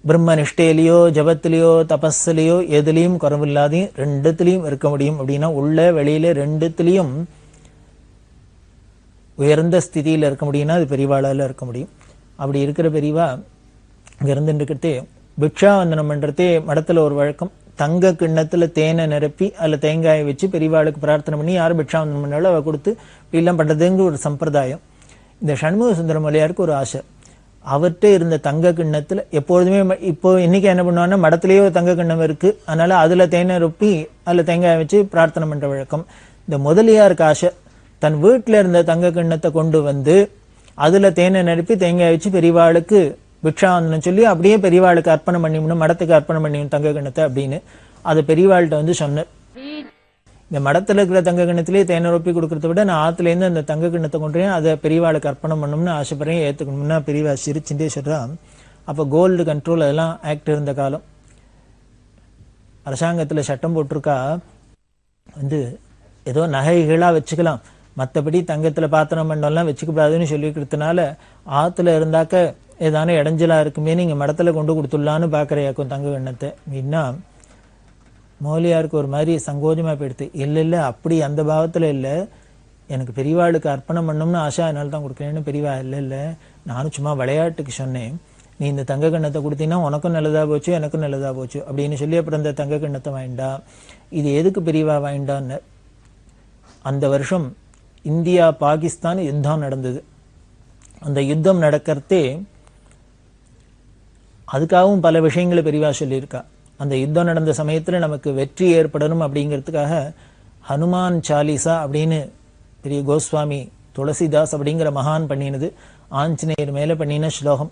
பிரம்ம நிஷ்டையிலையோ ஜபத்திலேயோ தபஸ்லையோ எதுலேயும் குறவில்லாதையும் ரெண்டுத்திலையும் இருக்க முடியும் அப்படின்னா உள்ள வெளியில ரெண்டுத்திலையும் உயர்ந்த ஸ்திதியில் இருக்க முடியும்னா அது பெரியவாளால இருக்க முடியும். அப்படி இருக்கிற பெரியவா இங்க இருந்துட்டு பிக்ஷாவந்தனம் பண்றதே மடத்துல ஒரு வழக்கம். தங்க கிண்ணத்துல தேனை நிரப்பி அதுல தேங்காயை வச்சு பெரியவாளுக்கு பிரார்த்தனை பண்ணி யாரும் பிக்ஷாவந்தனம் பண்ணாலும் அவ கொடுத்து இப்படிலாம் பண்றதுங்கிற ஒரு சம்பிரதாயம். இந்த சண்முக சுந்தர மொழியாருக்கு ஒரு ஆசை. அவர்கிட்ட இருந்த தங்க கிண்ணத்துல எப்பொழுதுமே இப்போ இன்னைக்கு என்ன பண்ணுவாங்கன்னா மடத்திலேயே ஒரு தங்க கிண்ணம் இருக்கு, அதனால அதுல தேனை நிரப்பி அதுல தேங்காயை வச்சு பிரார்த்தனை பண்ற வழக்கம். இந்த முதலியாருக்கு ஆசை தன் வீட்டுல இருந்த தங்க கிண்ணத்தை கொண்டு வந்து அதுல தேனை நிரப்பி தேங்காய் வச்சு பெரியவாளுக்கு பிக்ஷாவந்தனம் சொல்லி அப்படியே பெரியவாளுக்கு அர்ப்பணம் பண்ணிவிடணும், மடத்துக்கு அர்ப்பணம் பண்ணிவிடும் தங்க கிண்ணத்தை அப்படின்னு. அதை பெரியவாள்கிட்ட வந்து சொன்னார். இந்த மடத்துல இருக்கிற தங்க கிண்ணத்திலேயே தேனை ரொப்பி கொடுக்கறத விட நான் ஆத்துல இருந்து அந்த தங்க கிண்ணத்தை கொண்டு அதை பெரியவாளுக்கு அர்ப்பணம் பண்ணணும்னு ஆசைப்படுறேன், ஏத்துக்கணும்னா பெரியவா சிரிச்சுட்டே சொல்றா. அப்ப கோல்டு கண்ட்ரோல் அதெல்லாம் ஆக்ட் இருந்த காலம். அரசாங்கத்துல சட்டம் போட்டிருக்கா வந்து ஏதோ நகைகளா வச்சுக்கலாம், மற்றபடி தங்கத்துல பாத்திரம் மண்டம்லாம் வச்சுக்கூடாதுன்னு சொல்லிக்கிறதுனால ஆத்துல இருந்தாக்க ஏதானே இடைஞ்சலா இருக்குமே நீங்க மடத்துல கொண்டு கொடுத்துடலான்னு பாக்குறையாக்கும் தங்க கிண்ணத்தை அப்படின்னா மௌலியாருக்கு ஒரு மாதிரி சங்கோஜமா போயிடுது. இல்ல அப்படி அந்த பாவத்துல இல்ல, எனக்கு பெரியவாளுக்கு அர்ப்பணம் பண்ணணும்னு ஆசை, அதனால தான் கொடுக்குறேன்னு. பெரியவா இல்ல நானும் சும்மா விளையாட்டுக்கு சொன்னேன், நீ இந்த தங்க கிண்ணத்தை கொடுத்தீங்கன்னா உனக்கும் நல்லதா போச்சு எனக்கும் நல்லதா போச்சு அப்படின்னு சொல்லி அப்புறம் இந்த தங்க கிண்ணத்தை வாங்கிண்டா. இது எதுக்கு பெரியவா வாங்கிண்டான்னு, அந்த வருஷம் இந்தியா பாகிஸ்தான் யுத்தம் நடந்தது. அந்த யுத்தம் நடக்கிறதே அதுக்காகவும் பல விஷயங்களை பெரியவா சொல்லியிருக்கா. அந்த யுத்தம் நடந்த சமயத்துல நமக்கு வெற்றி ஏற்படணும் அப்படிங்கிறதுக்காக ஹனுமான் சாலிசா அப்படின்னு பெரிய கோஸ்வாமி துளசிதாஸ் அப்படிங்கிற மகான் பண்ணினது, ஆஞ்சநேயர் மேல பண்ணின ஸ்லோகம்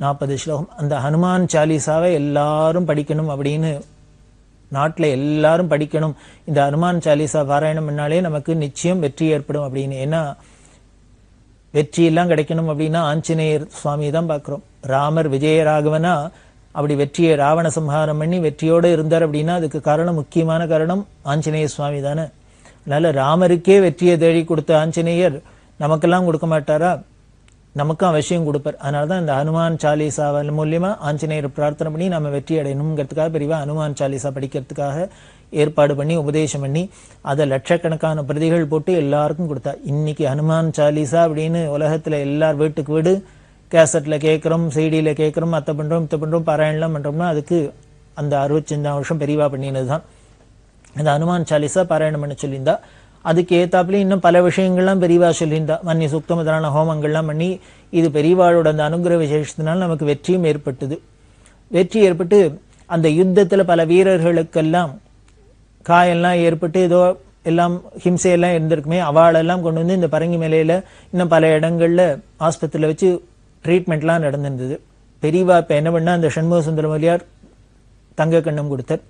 40 ஸ்லோகம். அந்த ஹனுமான் சாலிசாவை எல்லாரும் படிக்கணும் அப்படின்னு நாட்டுல எல்லாரும் படிக்கணும், இந்த ஹனுமான் சாலிசா பாராயணம் பண்ணாலே நமக்கு நிச்சயம் வெற்றி ஏற்படும் அப்படின்னு. ஏன்னா வெற்றி எல்லாம் கிடைக்கணும் அப்படின்னா ஆஞ்சநேயர் சுவாமி தான் பார்க்கிறோம். ராமர் விஜயராகவனா அப்படி வெற்றியை ராவண சம்ஹாரம் பண்ணி வெற்றியோடு இருந்தார் அப்படின்னா அதுக்கு காரணம், முக்கியமான காரணம் ஆஞ்சநேய சுவாமி தானே. அதனால ராமருக்கே வெற்றியை தேடி கொடுத்த ஆஞ்சநேயர் நமக்கெல்லாம் கொடுக்க மாட்டாரா, நமக்கும் அவசியம் கொடுப்பார். அதனாலதான் இந்த ஹனுமான் சாலிசாவல் மூலியமா ஆஞ்சநேயர் பிரார்த்தனை பண்ணி நம்ம வெற்றி அடையணுங்கிறதுக்காக பெரியவா ஹனுமான் சாலிசா படிக்கிறதுக்காக ஏற்பாடு பண்ணி உபதேசம் பண்ணி அதை லட்சக்கணக்கான பிரதிகள் போட்டு எல்லாருக்கும் கொடுத்தா. இன்னைக்கு ஹனுமான் சாலிசா அப்படின்னு உலகத்துல எல்லார் வீட்டுக்கு வீடு கேசட்ல கேட்கிறோம், செய்டியில கேட்கிறோம், அத்தை பண்றோம் இத்த பண்றோம் பாராயணம்லாம் பண்றோம்னா அதுக்கு அந்த 65ஆம் வருஷம் பெரியவா பண்ணினதுதான். இந்த ஹனுமான் சாலிசா பாராயணம் பண்ண சொல்லியிருந்தா. அதுக்கு ஏத்தாப்புல இன்னும் பல விஷயங்கள்லாம் பெரியவா சொல்லியிருந்தா. மன்னி சுக்த முதலான ஹோமங்கள்லாம் பண்ணி இது பெரியவாளோட அந்த அனுகிரக விசேஷத்தினால நமக்கு வெற்றியும் ஏற்பட்டது. வெற்றி ஏற்பட்டு அந்த யுத்தத்துல பல வீரர்களுக்கெல்லாம் காயெல்லாம் ஏற்பட்டு ஏதோ எல்லாம் ஹிம்சையெல்லாம் இருந்திருக்குமே, அவளெல்லாம் கொண்டு வந்து இந்த பரங்கி மேலையில இன்னும் பல இடங்கள்ல ஆஸ்பத்திரியில வச்சு ட்ரீட்மெண்ட்லாம் நடந்திருந்தது. பெரியவா இப்ப என்ன பண்ணா அந்த சண்முக சுந்தர மொழியார் தங்க கண்ணம் கொடுத்தார்.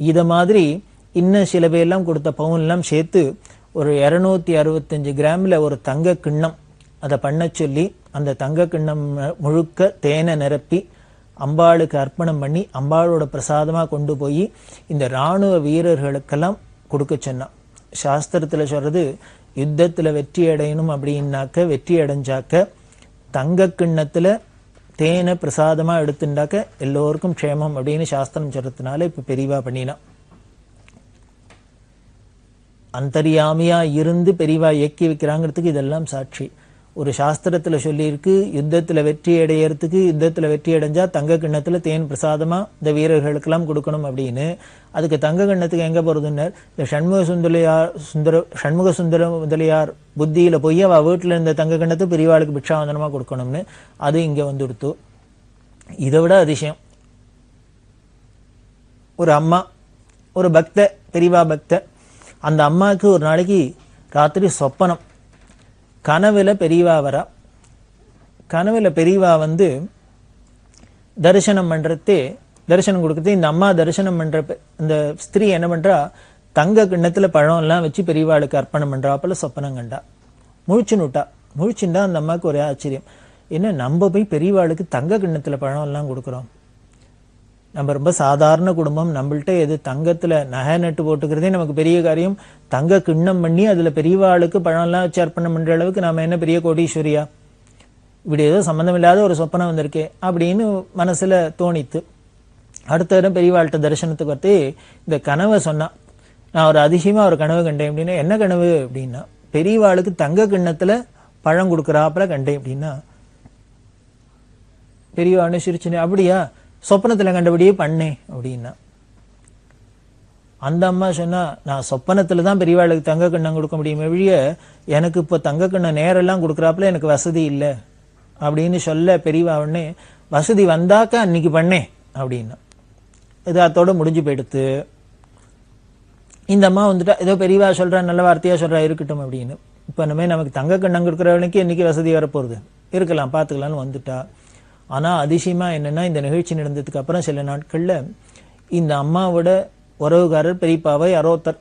இத மாதிரி இன்னும் சில பேர்லாம் கொடுத்த பவுன் எல்லாம் சேர்த்து ஒரு 265 கிராம்ல ஒரு தங்க கிண்ணம் அதை பண்ண சொல்லி அந்த தங்க கிண்ணம் முழுக்க தேனை நிரப்பி அம்பாளுக்கு அர்ப்பணம் பண்ணி அம்பாளோட பிரசாதமா கொண்டு போய் இந்த ராணுவ வீரர்களுக்கெல்லாம் கொடுக்க சொன்னான். சாஸ்திரத்துல சொல்றது யுத்தத்துல வெற்றி அடையணும் அப்படின்னாக்க, வெற்றி அடைஞ்சாக்க தங்க கிண்ணத்துல தேனை பிரசாதமா எடுத்துட்டாக்க எல்லோருக்கும் க்ஷேமம் அப்படின்னு சாஸ்திரம் சொல்றதுனால இப்ப பெரியவா பண்ணினா. அந்தரியாமியா இருந்து பெரியவா இயக்கி வைக்கிறாங்கிறதுக்கு இதெல்லாம் சாட்சி. ஒரு சாஸ்திரத்துல சொல்லியிருக்கு, யுத்தத்துல வெற்றி அடையறதுக்கு, யுத்தத்துல வெற்றி அடைஞ்சா தங்க கிண்ணத்துல தேன் பிரசாதமா இந்த வீரர்களுக்கெல்லாம் கொடுக்கணும் அப்படின்னு. அதுக்கு தங்க கிண்ணத்துக்கு எங்க போறதுன்னு இந்த சண்முக சுந்தர முதலியார் புத்தியில போய் அவ வீட்டுல இருந்த தங்க கிண்ணத்தை பெரியவாளுக்கு பிக்ஷாவந்தனமா கொடுக்கணும்னு அது இங்க வந்து கொடுத்து. இதை விட அதிசயம், ஒரு அம்மா ஒரு பக்த, பெரியவா பக்த, அந்த அம்மாவுக்கு ஒரு நாளைக்கு ராத்திரி சொப்பனம், கனவுல பெரியவா வரா. கனவுல பெரியவா வந்து தரிசனம் பண்றதே, தரிசனம் கொடுக்கறதே இந்த அம்மா தரிசனம் பண்ற இந்த ஸ்திரீ என்ன பண்றா, தங்க கிண்ணத்துல பழம் எல்லாம் வச்சு பெரியவாளுக்கு அர்ப்பணம் பண்றாப்புல சொப்பனம் கண்டா. முழிச்சுன்னுட்டா. முழிச்சுண்டா அந்த அம்மாவுக்கு ஒரே ஆச்சரியம், என்ன நம்ம போய் பெரியவாளுக்கு தங்க கிண்ணத்துல பழம் எல்லாம் கொடுக்குறோம், நம்ம ரொம்ப சாதாரண குடும்பம், நம்மள்ட்ட எது தங்கத்துல நகை நட்டு போட்டுக்கிறதே நமக்கு பெரிய காரியம், தங்க கிண்ணம் பண்ணி அதுல பெரியவாளுக்கு பழம் எல்லாம் வச்சு அர்ப்பணம் பண்ற அளவுக்கு நாம என்ன பெரிய கோடீஸ்வரியா, இப்படி ஏதோ சம்பந்தமில்லாத ஒரு சொப்பனம் வந்திருக்கே அப்படின்னு மனசுல தோணித்து. அடுத்த தரம் பெரியவாள்கிட்ட தரிசனத்துக்கு வரத்து இந்த கனவை சொன்னா. நான் ஒரு அதிசயமா ஒரு கனவு கண்டேன் அப்படின்னா, என்ன கனவு அப்படின்னா, பெரியவாளுக்கு தங்க கிண்ணத்துல பழம் கொடுக்குறாப்புல கண்டேன் அப்படின்னா, பெரியவான்னு சிரிச்சுனே, அப்படியா, சொப்பனத்துல கண்டபடியே பண்ணேன் அப்படின்னா. அந்த அம்மா சொன்னா, நான் சொப்பனத்துல தான் பெரியவாளுக்கு தங்க கிண்ணம் கொடுக்க முடியுமே வழிய எனக்கு இப்போ தங்க கிண்ணம் நேரெல்லாம் கொடுக்குறாப்புல எனக்கு வசதி இல்லை அப்படின்னு சொல்ல, பெரியவா உடனே வசதி வந்தாக்க அன்னைக்கு பண்ணேன் அப்படின்னா. இது அதோட முடிஞ்சு போயிடுத்து. இந்த அம்மா வந்துட்டா, ஏதோ பெரியவா சொல்றா, நல்ல வார்த்தையா சொல்றா, இருக்கட்டும் அப்படின்னு. இப்போ இனிமேல் நமக்கு தங்க கிண்ணம் கொடுக்குறவனுக்கு இன்னைக்கு வசதி வரப்போகுது, இருக்கலாம் பார்த்துக்கலான்னு வந்துட்டா. ஆனால் அதிசயமா என்னன்னா, இந்த நிகழ்ச்சி நடந்ததுக்கு அப்புறம் சில நாட்கள்ல இந்த அம்மாவோட உறவுகாரர் பெரியப்பாவை யாரோத்தர்,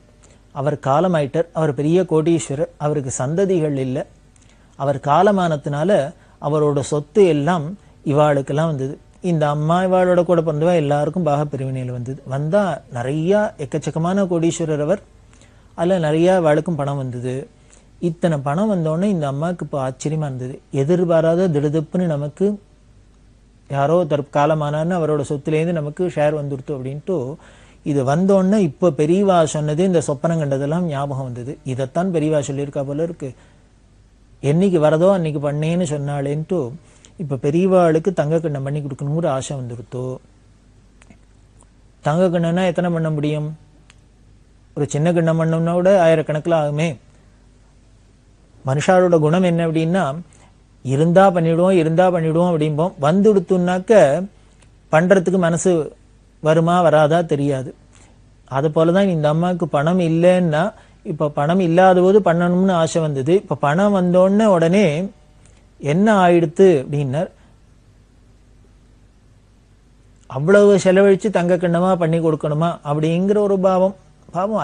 அவர் காலமாயிட்டார். அவர் பெரிய கோடீஸ்வரர், அவருக்கு சந்ததிகள் இல்லை. அவர் காலமானத்தினால அவரோட சொத்து எல்லாம் இவாளுக்கெல்லாம் வந்தது. இந்த அம்மா இவாளோட கூட பிறந்தவா எல்லாருக்கும் பாக பிரிவினையில் வந்தது. வந்தா நிறைய எக்கச்சக்கமான கோடீஸ்வரர் அவர். அதில் நிறைய இவாளுக்கும் பணம் வந்தது. இத்தனை பணம் வந்தோடனே இந்த அம்மாவுக்கு இப்போ ஆச்சரியமா இருந்தது. எதிர்பாராத திடுதுப்புன்னு நமக்கு யாரோ காலமானான்னு அவரோட சொத்துலேருந்து நமக்கு ஷேர் வந்துடுத்து அப்படின்ட்டு இது வந்தோடனே இப்போ பெரியவா சொன்னது, இந்த சொப்பனம் கண்டதெல்லாம் ஞாபகம் வந்தது. இதைத்தான் பெரியவா சொல்லியிருக்கா போல இருக்கு. என்னைக்கு வரதோ அன்னைக்கு பண்ணேன்னு சொன்னாலேன்ட்டு இப்போ பெரியவாளுக்கு தங்க கிண்ணம் பண்ணி கொடுக்கணுங்கிற ஆசை வந்துடுத்தோ. தங்க கிண்ணம்னா எத்தனை பண்ண முடியும்? ஒரு சின்ன கிண்ணம் பண்ணோம்னா கூட ஆயிரக்கணக்கில் ஆகுமே. மனுஷாரோட குணம் என்ன அப்படின்னா, இருந்தா பண்ணிடுவோம் அப்படிம்போம். வந்துடுத்துனாக்க பண்றதுக்கு மனசு வருமா வராதா தெரியாது. அது போலதான் இந்த அம்மாவுக்கு பணம் இல்லைன்னா, இப்ப பணம் இல்லாத போது பண்ணணும்னு ஆசை வந்தது. இப்ப பணம் வந்தோடனே உடனே என்ன ஆயிடுத்து அப்படின்னா, அவ்வளவு செலவழிச்சு தங்க கிண்ணமா பண்ணி கொடுக்கணுமா அப்படிங்கிற ஒரு பாவம்.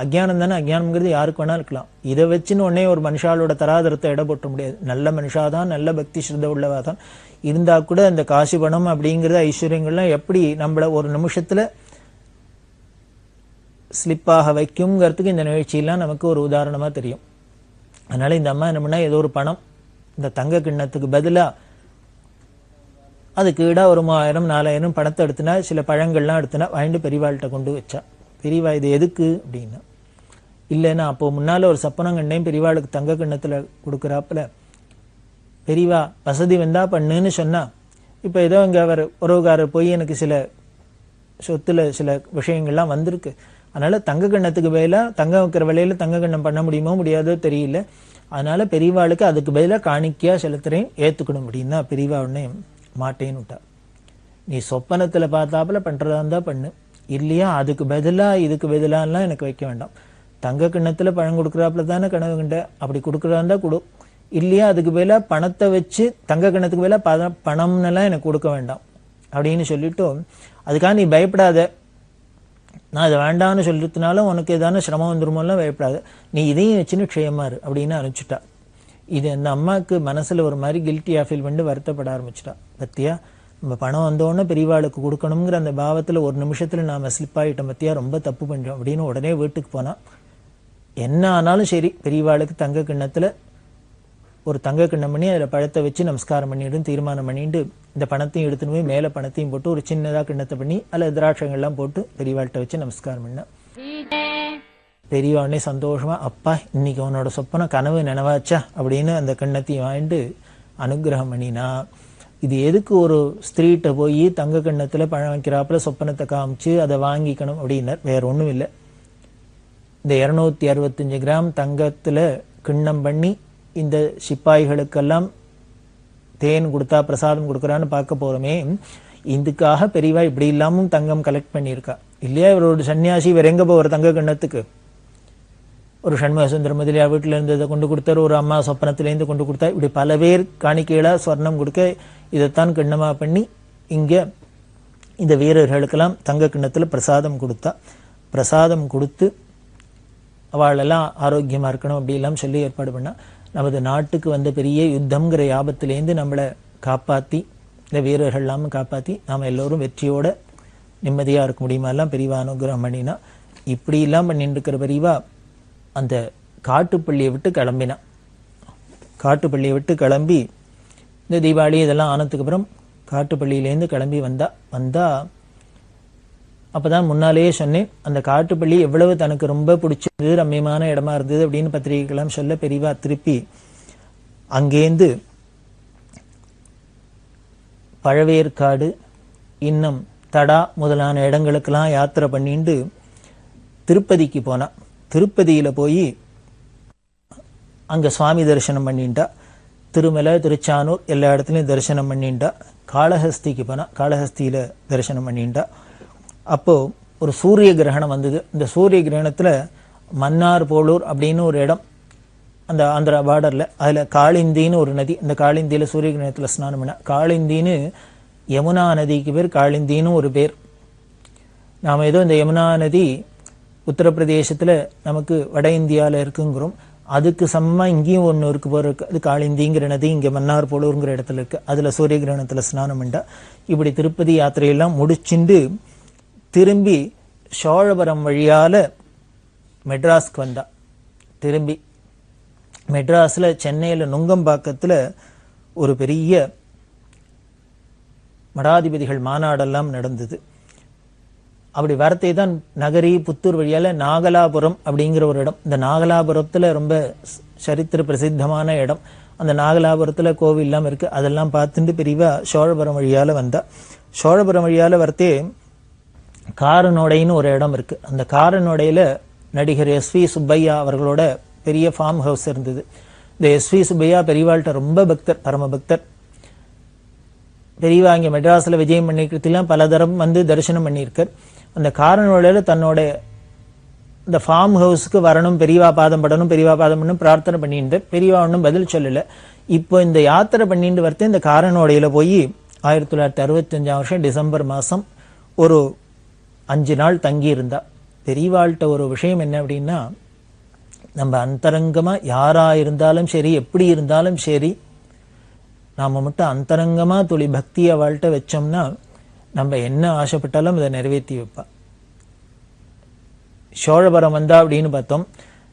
அஜ்ஞானம் தானே. அஜ்ஞானம்ங்கிறது யாருக்கு வேணா இருக்கலாம். இதை வச்சுன்னு உடனே ஒரு மனுஷாலோட தராதரத்தை இட போட்ட முடியாது. நல்ல மனுஷாதான், நல்ல பக்தி ஸ்ரத்த உள்ளவாதான் இருந்தா கூட அந்த காசு பணம் அப்படிங்கிறது ஐஸ்வர்யங்கள்லாம் எப்படி நம்மள ஒரு நிமிஷத்துல ஸ்லிப்பாக வைக்குங்கிறதுக்கு இந்த நிகழ்ச்சியெல்லாம் நமக்கு ஒரு உதாரணமா தெரியும். அதனால இந்த அம்மா என்ன பண்ணா, ஏதோ ஒரு பணம் இந்த தங்க கிண்ணத்துக்கு பதிலா அதுக்கு ஈடா ஒரு 3000 4000 பணத்தை எடுத்துனா, சில பழங்கள்லாம் எடுத்துனா வாங்கிட்டு பெரியவாள்கிட்ட கொண்டு வச்சா. பெரியவா இது எதுக்கு அப்படின்னா, இல்லைன்னா அப்போ முன்னால ஒரு சப்பனம் கண்டேன், பெரியவாளுக்கு தங்க கிண்ணத்துல கொடுக்குறாப்புல, பெரியவா வசதி வந்தா பண்ணுன்னு சொன்னா. இப்போ ஏதோ இங்க அவர் உறவுகாரர் போய் எனக்கு சில சொத்துல சில விஷயங்கள்லாம் வந்திருக்கு, அதனால தங்க கிண்ணத்துக்கு பதிலாக தங்க வைக்கிற விலையில தங்க கிண்ணம் பண்ண முடியுமோ முடியாதோ தெரியல, அதனால பெரியவாளுக்கு அதுக்கு பதிலாக காணிக்கையா செலுத்துறேன், ஏத்துக்கணும் அப்படின்னா பெரியவா உடனே மாட்டேன்னு விட்டா. நீ சொப்பனத்துல பார்த்தாப்புல பண்றதா இருந்தா பண்ணு, இல்லையா அதுக்கு பதிலா இதுக்கு பதிலாலாம் எனக்கு வைக்க வேண்டாம். தங்க கிண்ணத்துல பழம் கொடுக்குறாப்புல தானே கனவு கண்ட, அப்படி கொடுக்குறதா இருந்தா கொடு, இல்லையா அதுக்கு பதிலா பணத்தை வச்சு தங்க கிண்ணத்துக்கு பதிலா பணம்னெல்லாம் எனக்கு கொடுக்க வேண்டாம் அப்படின்னு சொல்லிட்டோம். அதுக்காக நீ பயப்படாத, நான் அதை வேண்டாம்னு சொல்லிட்டுனாலும் உனக்கு ஏதான சிரமம் வந்துருமோலாம் பயப்படாத, நீ இதையும் வச்சுன்னு க்ஷேமா இரு அப்படின்னு அனுப்பிச்சுட்டா. இது அந்த அம்மாவுக்கு மனசுல ஒரு மாதிரி கில்ட்டியா ஃபீல் பண்ணி வருத்தப்பட ஆரம்பிச்சுட்டா. பத்தியா நம்ம பணம் வந்தோடனே பெரியவாளுக்கு கொடுக்கணுங்கிற அந்த பாவத்துல ஒரு நிமிஷத்துல நாம ஸ்லிப் ஆகிட்டோம், பத்தியா ரொம்ப தப்பு பண்றோம் அப்படின்னு உடனே வீட்டுக்கு போனா, என்ன ஆனாலும் சரி பெரியவாளுக்கு தங்க கிண்ணத்துல ஒரு தங்க கிண்ணம் பண்ணி அதில் பழத்தை வச்சு நமஸ்காரம் பண்ணிடும் தீர்மானம் பண்ணிட்டு, இந்த பணத்தையும் எடுத்துன்னு போய் மேலே பணத்தையும் போட்டு ஒரு சின்னதாக கிண்ணத்தை பண்ணி அதில் திராட்சங்கள்லாம் போட்டு பெரியவாள்கிட்ட வச்சு நமஸ்காரம் பண்ண. பெரியவா உடனே சந்தோஷமா, அப்பா இன்னைக்கு உன்னோட சொப்பனம் கனவு நினைவாச்சா அப்படின்னு அந்த கிண்ணத்தையும் வாங்கிட்டு அனுகிரகம் பண்ணினா. இது எதுக்கு ஒரு ஸ்திரீட்ட போய் தங்க கிண்ணத்துல பழம் வைக்கிறாப்புல சொப்பனத்தை காமிச்சு அதை வாங்கிக்கணும் அப்படின்னார், வேற ஒன்றும் இல்லை. இந்த 265 கிராம் தங்கத்துல கிண்ணம் பண்ணி இந்த சிப்பாய்களுக்கெல்லாம் தேன் கொடுத்தா பிரசாதம் கொடுக்குறான்னு பார்க்க போறோமே, இதுக்காக பெரியவா இப்படி இல்லாமும் தங்கம் கலெக்ட் பண்ணியிருக்கா இல்லையா. இவரோட சன்னியாசி வேற எங்க போவார் தங்க கிண்ணத்துக்கு? ஒரு சண்முக சுந்தர முதலியா வீட்டில இருந்து இதை கொண்டு கொடுத்தாரு, ஒரு அம்மா சொப்பனத்திலேருந்து கொண்டு கொடுத்தா, இப்படி பல பேர் காணிக்கையில ஸ்வர்ணம் கொடுக்க இதைத்தான் கிண்ணமா பண்ணி இங்க இந்த வீரர்களுக்கெல்லாம் தங்க கிண்ணத்துல பிரசாதம் கொடுத்தா. பிரசாதம் கொடுத்து அவளெல்லாம் ஆரோக்கியமா இருக்கணும் அப்படி எல்லாம் சொல்லி ஏற்பாடு பண்ணா. நமது நாட்டுக்கு வந்த பெரிய யுத்தம்ங்கிற யாபத்திலேருந்து நம்மளை காப்பாத்தி இந்த வீரர்கள் எல்லாம் காப்பாத்தி நாம எல்லோரும் வெற்றியோட நிம்மதியா இருக்க முடியுமா எல்லாம் பெரியவா அனுகிரகம் பண்ணினா. இப்படி எல்லாம் பண்ணிட்டு இருக்கிற பெரியவா அந்த காட்டுப்பள்ளியை விட்டு கிளம்பினா. காட்டுப்பள்ளியை விட்டு கிளம்பி இந்த தீபாவளி இதெல்லாம் ஆனதுக்கப்புறம் காட்டுப்பள்ளியிலேருந்து கிளம்பி வந்தா அப்பதான் முன்னாலேயே சொன்னேன், அந்த காட்டுப்பள்ளி எவ்வளவு தனக்கு ரொம்ப பிடிச்சது, ரம்மியமான இடமா இருந்தது அப்படின்னு பத்திரிகைகளாம் சொல்ல பெரியவா திருப்பி அங்கேருந்து பழவேற்காடு இன்னும் தடா முதலான இடங்களுக்கெல்லாம் யாத்திரை பண்ணிட்டு திருப்பதிக்கு போனா. திருப்பதியில போய் அங்க சுவாமி தரிசனம் பண்ணிட்டா. திருமலை, திருச்சானூர் எல்லா இடத்துலையும் தரிசனம் பண்ணிட்டா. காளஹஸ்திக்கு போனா, காளஹஸ்தியில தரிசனம் பண்ணிட்டா. அப்போ ஒரு சூரிய கிரகணம் வந்தது. இந்த சூரிய கிரகணத்துல மன்னார் போலூர் அப்படின்னு ஒரு இடம், அந்த ஆந்திரா பார்டர்ல, அதுல காளிந்தின்னு ஒரு நதி, அந்த காளிந்தியில சூரிய கிரகணத்துல ஸ்நானம் பண்ண. காளிந்தின்னு யமுனா நதிக்கு பேர், காளிந்தின்னு ஒரு பேர். நாம ஏதோ இந்த யமுனா நதி உத்தரப்பிரதேசத்துல நமக்கு வட இந்தியால இருக்குங்கிறோம், அதுக்கு சமமா இங்கேயும் ஒன்று இருக்கு போற இருக்கு. அது காளிந்திங்கிற நதி இங்க மன்னார் போலூருங்கிற இடத்துல இருக்கு. அதுல சூரிய கிரகணத்துல ஸ்நானம் பண்ணா. இப்படி திருப்பதி யாத்திரையெல்லாம் முடிச்சுண்டு திரும்பி சோழபுரம் வழியால மெட்ராஸ்க்கு வந்தா. திரும்பி மெட்ராஸ்ல சென்னையில நுங்கம்பாக்கத்துல ஒரு பெரிய மடாதிபதிகள் மாநாடெல்லாம் நடந்தது. அப்படி வரத்தை தான் நகரி புத்தூர் வழியால நாகலாபுரம் அப்படிங்கிற ஒரு இடம். இந்த நாகலாபுரத்துல ரொம்ப சரித்திர பிரசித்தமான இடம். அந்த நாகலாபுரத்துல கோவில் எல்லாம் இருக்கு. அதெல்லாம் பார்த்துட்டு பெரியவா சோழபுரம் வழியால வந்தா. சோழபுரம் வழியால வரத்தே காரனோடைன்னு ஒரு இடம் இருக்கு. அந்த காரனோடையில நடிகர் எஸ்.வி. சுப்பையா அவர்களோட பெரிய ஃபார்ம் ஹவுஸ் இருந்தது. இந்த எஸ்.வி. சுப்பையா பெரியவாள்கிட்ட ரொம்ப பக்தர், பரம பக்தர். பெரியவா இங்க மெட்ராஸ்ல விஜயம் பண்ணிக்கிறதுலாம் பல தரம் வந்து தரிசனம் பண்ணியிருக்கார். அந்த காரனோடையில தன்னோட இந்த ஃபார்ம் ஹவுஸ்க்கு வரணும், பெரியவா பாதம் படணும், பெரியவா பாதம் பண்ணணும் பிரார்த்தனை பண்ணிட்டு பெரியவா ஒன்றும் பதில் சொல்லல. இப்போ இந்த யாத்திரை பண்ணிட்டு வரது இந்த காரனோடையில போய் 1965 டிசம்பர் மாசம் ஒரு 5 நாள் தங்கி இருந்தா. பெரியவாள்கிட்ட ஒரு விஷயம் என்ன அப்படின்னா, நம்ம அந்தரங்கமா யாரா இருந்தாலும் சரி, எப்படி இருந்தாலும் சரி, நாம மட்டும் அந்தரங்கமா துளி பக்தி அவள்கிட்ட வச்சோம்னா நம்ம என்ன ஆசைப்பட்டாலும் அதை நிறைவேற்றி வைப்பா. சோழபுரம் வந்தா அப்படின்னு பார்த்தோம்.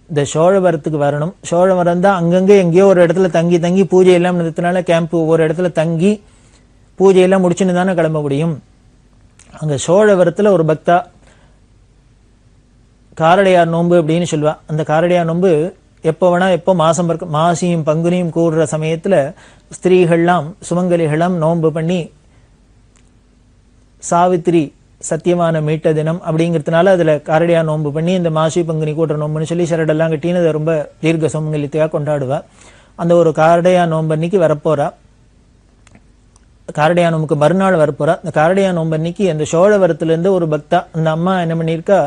இந்த சோழபுரத்துக்கு வரணும். சோழபுரம் தான் அங்கங்க எங்கேயோ ஒரு இடத்துல தங்கி தங்கி பூஜை எல்லாம் நடத்தினால கேம்ப் ஒவ்வொரு இடத்துல தங்கி பூஜையெல்லாம் முடிச்சுன்னு தானே கிளம்ப முடியும். அங்க சோழபுரத்துல ஒரு பக்தா காரடையார் நோன்பு அப்படின்னு சொல்லுவா. அந்த காரடையார் நோன்பு எப்போ வேணா, எப்போ மாசம் மாசியும் பங்குனியும் கூடுற சமயத்துல ஸ்திரீகள்லாம் சுமங்கலிகள்லாம் நோன்பு பண்ணி சாவித்திரி சத்தியமான மீட்ட தினம் அப்படிங்கிறதுனால அதுல காரடையார் நோன்பு பண்ணி இந்த மாசி பங்குனி கூடுற நோன்புன்னு சொல்லி சரடெல்லாம் கட்டின்னு அதை ரொம்ப தீர்க்க சுமங்கலித்தையா கொண்டாடுவா. அந்த ஒரு காரடையார் நோன்பு அன்னைக்கு வரப்போறா. காரடையார் நோம்புக்கு மறுநாள் வரப்போறா. இந்த காரடையார் நோம்பு அன்னைக்கு அந்த சோழவரத்துல இருந்து ஒரு பக்தா, அந்த அம்மா என்ன பண்ணிருக்கா,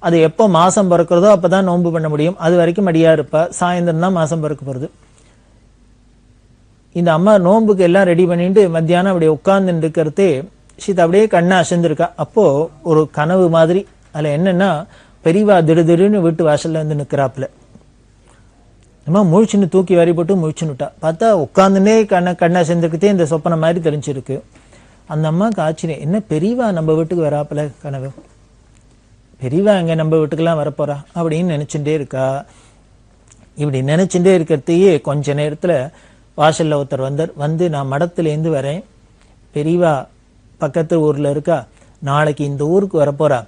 அது எப்போ மாசம் பிறக்கிறதோ அப்பதான் நோன்பு பண்ண முடியும், அது வரைக்கும் அடியா இருப்பா. சாயந்தரம் தான் மாசம் பிறக்க போறது. இந்த அம்மா நோன்புக்கு எல்லாம் ரெடி பண்ணிட்டு மத்தியானம் அப்படியே உட்கார்ந்து இருக்கிறதே சீதா அப்படியே கண்ணை அசைந்திருக்கா. அப்போ ஒரு கனவு மாதிரி. அதுல என்னன்னா, பெரியவா திடுதிடுன்னு வீட்டு வாசல்ல வந்து நிக்கிறாப்புல. நம்ம முழிச்சுன்னு தூக்கி வாரி போட்டு முழிச்சுன்னுட்டா. பார்த்தா உட்காந்துனே கண்ணை அசைந்திருக்கதே இந்த சொப்பனை மாதிரி தெரிஞ்சிருக்கு. அந்த அம்மாவுக்கு ஆச்சரியம், என்ன பெரியவா நம்ம வீட்டுக்கு வராப்புல கனவு, பெரியவா எங்க நம்ம வீட்டுக்கெல்லாம் வரப்போறா அப்படின்னு நினைச்சுட்டே இருக்கா. இப்படி நினைச்சுட்டே இருக்கிறதையே கொஞ்ச நேரத்துல வாசல்ல ஒருத்தர் வந்து நான் மடத்திலேருந்து வரேன், பெரியவா பக்கத்து ஊர்ல இருக்கா, நாளைக்கு இந்த ஊருக்கு வரப்போறா,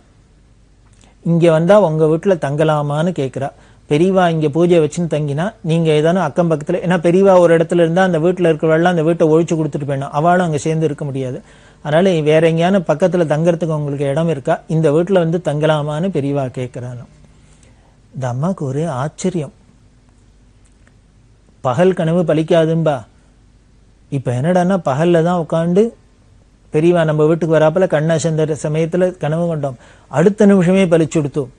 இங்க வந்தா உங்க வீட்டுல தங்கலாமான்னு கேட்கிறா. பெரியவா இங்க பூஜை வச்சுன்னு தங்கினா நீங்க ஏதானும் அக்கம் பக்கத்துல, ஏன்னா பெரியவா ஒரு இடத்துல இருந்தா அந்த வீட்டுல இருக்கிறவெல்லாம் அந்த வீட்டை ஒழிச்சு கொடுத்துட்டு போயிடும், அவளும் அங்க சேர்ந்து இருக்க முடியாது. அதனால வேற எங்கேயான பக்கத்துல தங்கறதுக்கு உங்களுக்கு இடம் இருக்கா, இந்த வீட்டுல வந்து தங்கலாமான்னு பெரியவா கேட்கிறானோ. இந்த அம்மாவுக்கு ஒரே ஆச்சரியம். பகல் கனவு பலிக்காதும்பா. இப்ப என்னடான்னா பகல்ல தான் உட்காந்து பெரியவா நம்ம வீட்டுக்கு வராப்பல கண்ணா சென்ற சமயத்துல கனவு கண்டோம், அடுத்த நிமிஷமே பலிச்சு கொடுத்தோம்.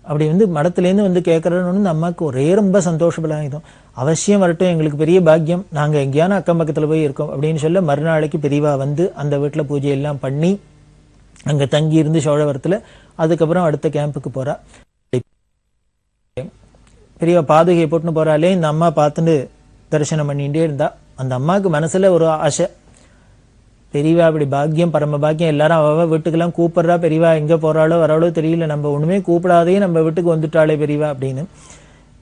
அப்படி வந்து மடத்துலேருந்து வந்து கேட்கறன்னு இந்த அம்மாவுக்கு ஒரே ரொம்ப சந்தோஷப்படாயிடும். அவசியம் வரட்டும், எங்களுக்கு பெரிய பாக்கியம், நாங்க எங்கேயான அக்கம் பக்கத்துல போய் இருக்கோம் அப்படின்னு சொல்ல மறுநாளைக்கு பெரியவா வந்து அந்த வீட்டுல பூஜை எல்லாம் பண்ணி அங்க தங்கி இருந்து சோழவரத்துல, அதுக்கப்புறம் அடுத்த கேம்புக்கு போறா. பெரியவா பாதுகையை போட்டுன்னு போறாளே, இந்த அம்மா பார்த்துட்டு தரிசனம் பண்ணிட்டே இருந்தா. அந்த அம்மாவுக்கு மனசுல ஒரு ஆசை, பெரியவா அப்படி பாக்கியம் பரம பாக்கியம், எல்லாரும் அவ வீட்டுக்கெல்லாம் கூப்பிடுறா, பெரியவா எங்க போறாளோ வராளோ தெரியல, நம்ம ஒண்ணுமே கூப்பிடாதே நம்ம வீட்டுக்கு வந்துட்டாளே பெரியவா அப்படின்னு.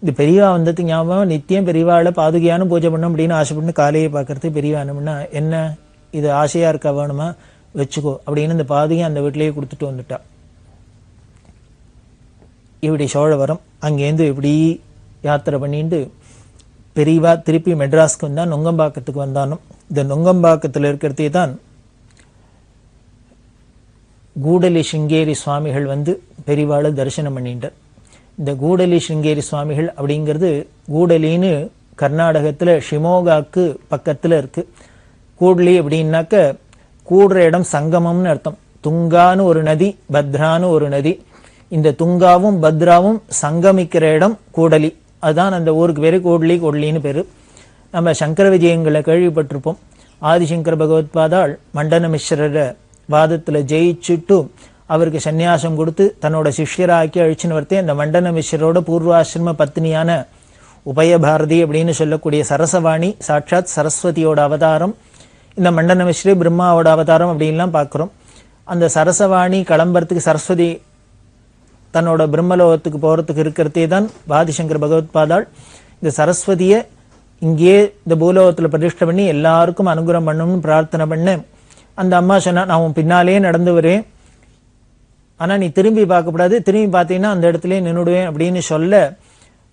இது பெரியவா வந்ததுக்கு ஞாபகம் நித்தியம் பெரியவாளை பாதுகையான பூஜை பண்ணும் அப்படின்னு ஆசைப்பட்டு காலையை பார்க்கறது பெரியவா என்னமுன்னா, என்ன இது ஆசையா இருக்கா, வேணுமா வச்சுக்கோ அப்படின்னு இந்த பாதுகை அந்த வீட்டிலேயே கொடுத்துட்டு வந்துட்டா. இப்படி சோழவரம் அங்கேருந்து இப்படி யாத்திரை பண்ணிட்டு பெரியவா திருப்பி மெட்ராஸ்க்கு வந்தா, நுங்கம்பாக்கத்துக்கு வந்தாலும் இந்த நுங்கம்பாக்கத்தில் இருக்கிறதே தான் கூடலி சிங்கேரி சுவாமிகள் வந்து பெரியவாளை தரிசனம் பண்ணிட்டார். இந்த கூடலி சிங்கேரி சுவாமிகள் அப்படிங்கிறது கூடலின்னு கர்நாடகத்தில் ஷிமோகாக்கு பக்கத்தில் இருக்கு. கூடலி அப்படின்னாக்க கூடுற இடம் சங்கமம்னு அர்த்தம். துங்கான்னு ஒரு நதி, பத்ரான்னு ஒரு நதி. இந்த துங்காவும் பத்ராவும் சங்கமிக்கிற இடம் கூடலி. அதுதான் அந்த ஊருக்கு பேரு கூடலி, கூடலின்னு பேரு. நம்ம சங்கர விஜயங்களை கேள்விப்பட்டிருப்போம். ஆதிசங்கர பகவத்பாதாள் மண்டன மிஸ்ரரை வாதத்தில் ஜெயிச்சுட்டு அவருக்கு சந்நியாசம் கொடுத்து தன்னோட சிஷ்யராக்கி அழிச்சுன்னு வரத்தே அந்த மண்டன மிஸ்ரோட பூர்வாசிரம பத்னியான உபயபாரதி அப்படின்னு சொல்லக்கூடிய சரசவாணி சாட்சாத் சரஸ்வதியோட அவதாரம். இந்த மண்டன மிஸ்ரே பிரம்மாவோட அவதாரம் அப்படின்லாம் பார்க்குறோம். அந்த சரசவாணி கிளம்புறதுக்கு சரஸ்வதி தன்னோட பிரம்மலோகத்துக்கு போகிறதுக்கு இருக்கிறதே தான் ஆதிசங்கர பகவத்பாதாள் இந்த சரஸ்வதியை இங்கேயே இந்த பூலோகத்தில் பிரதிஷ்டை பண்ணி எல்லாருக்கும் அனுகிரகம் பண்ணணும்னு பிரார்த்தனை பண்ண அந்த அம்மா சொன்னா, நான் உன் பின்னாலேயே நடந்து வரேன், ஆனால் நீ திரும்பி பார்க்கக்கூடாது, திரும்பி பார்த்தீங்கன்னா அந்த இடத்துலயே நின்றுடுவேன் அப்படின்னு சொல்ல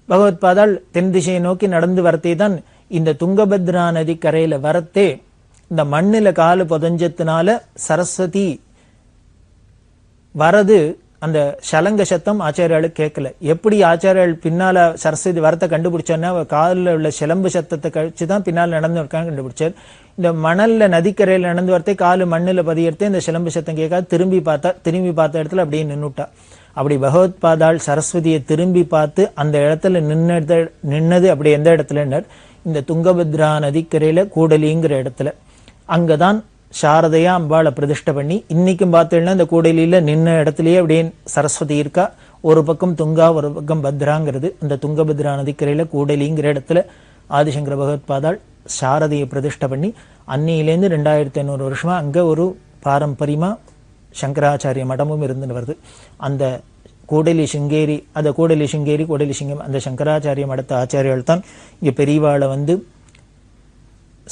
பகவத்பாதாள் தென் திசையை நோக்கி நடந்து வரத்தே தான் இந்த துங்கபத்ரா நதி கரையில் வரத்தே இந்த மண்ணில் காலு புதஞ்சத்தினால சரஸ்வதி வரது அந்த சலங்க சத்தம் ஆச்சாரியாளுக்கு கேட்கல. எப்படி ஆச்சாரியால் பின்னால சரஸ்வதி வரத்தை கண்டுபிடிச்சோன்னா காலில் உள்ள சிலம்பு சத்தத்தை கழிச்சு தான் பின்னால் நடந்து இருக்கான்னு கண்டுபிடிச்சார். இந்த மணல்ல நதிக்கரையில் நடந்து வரத்தே காலு மண்ணில் பதியறதே இந்த சிலம்பு சத்தம் கேட்காது. திரும்பி பார்த்த இடத்துல அப்படியே நின்னுட்டா. அப்படி பகவத்பாதாள் சரஸ்வதியை திரும்பி பார்த்து அந்த இடத்துல நின்னது அப்படி எந்த இடத்துல, இந்த துங்கபத்ரா நதிக்கரையில கூடலிங்கிற இடத்துல. அங்கதான் சாரதையா அம்பாளை பிரதிஷ்டை பண்ணி இன்னைக்கும் பார்த்தீங்கன்னா இந்த கூடலியில நின்ன இடத்துலயே அப்படியே சரஸ்வதி இருக்கா. ஒரு பக்கம் துங்கா, ஒரு பக்கம் பத்ராங்கிறது. அந்த துங்கபத்ரா நதிக்கரையில கூடலிங்கிற இடத்துல ஆதிசங்கர பகவத்பாதாள் சாரதையை பிரதிஷ்டை பண்ணி அன்னியிலேருந்து 2500 வருஷமா அங்க ஒரு பாரம்பரியமா சங்கராச்சாரிய மடமும் இருந்துன்னு வருது. அந்த கூடலி சிங்கேரி, அந்த கூடலி சிங்கம் அந்த சங்கராச்சாரிய மடத்த ஆச்சாரியால் தான் இங்க பெரியவாளை வந்து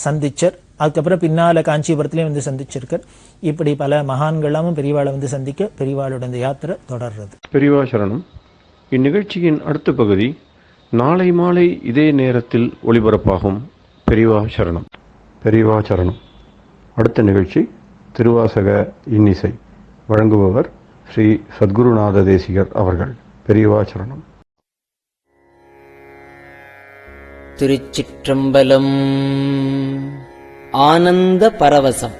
சந்திச்சர். அதுக்கப்புறம் பின்னால காஞ்சிபுரத்திலையும் வந்து சந்திச்சிருக்கார். இப்படி பல மகான்களாமும் பெரியவாளை வந்து சந்திக்க பெரியவாளோட இந்த யாத்திரை தொடர்றது. பெரியவா சரணம். இந்நிகழ்ச்சியின் அடுத்த பகுதி நாளை மாலை இதே நேரத்தில் ஒளிபரப்பாகும். பெரியவா சரணம். பெரியவா சரணம். அடுத்த நிகழ்ச்சி திருவாசக இன்னிசை. வழங்குபவர் ஸ்ரீ சத்குருநாத தேசிகர் அவர்கள். பெரியவா சரணம். திருச்சிற்றம்பலம். ஆனந்த பரவசம்.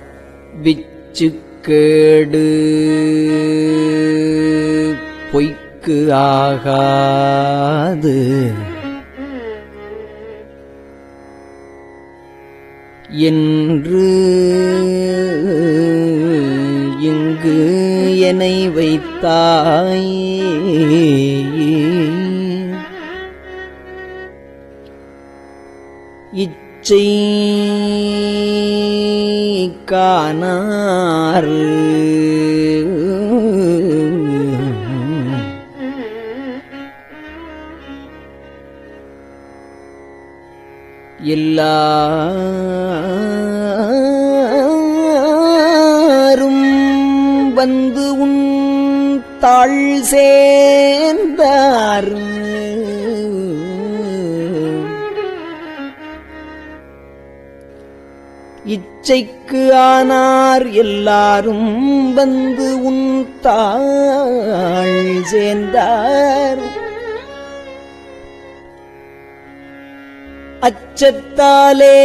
விச்சுக்கேடு பொய்க்கு ஆகாது என்று இங்கு என்னை வைத்தாய். இச்சை காணார் எல்லாரும் வந்து உன் தாழ் சேர்ந்தார். இச்சைக்கு ஆனார் எல்லாரும் வந்து உன் தாழ் சேர்ந்தார். அச்சத்தாலே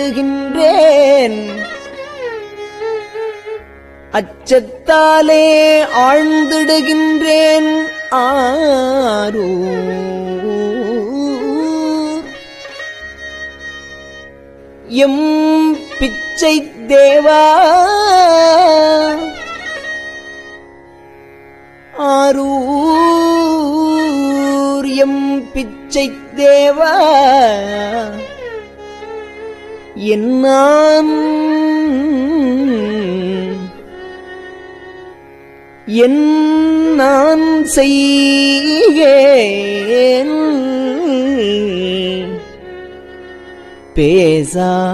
ஆழ்ந்திடுகின்றேன். அச்சத்தாலே ஆழ்ந்திடுகின்றேன். ஆரோ எம் பிச்சை தேவா, ஆரூர் எம் பிச்சை தேவா என்னான் நான் செய்யேன் பேசாயே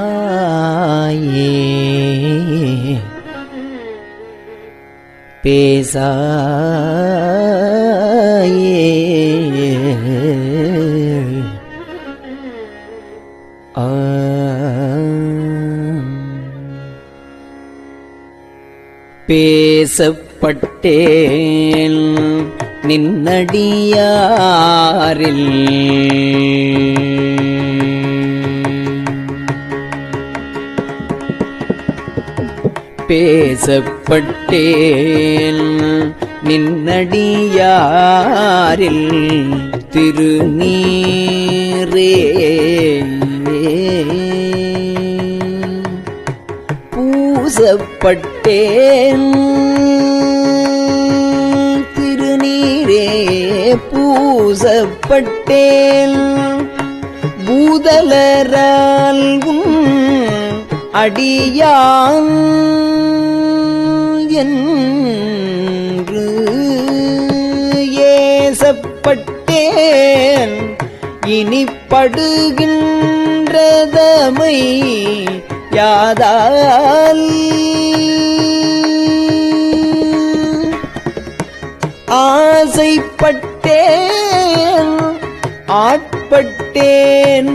பேசப்பட்டேன் நின்னடியாரில் பேசப்பட்டேன் நின்னடியாரில் திருநீரே பூசப்பட்டேன் திருநீரே பூசப்பட்டேன் பூதலரால் அடியான் என்று ஏசப்பட்டேன் இனிப்படுகின்றதமை யாதால் ஆசைப்பட்டேன் ஆட்பட்டேன்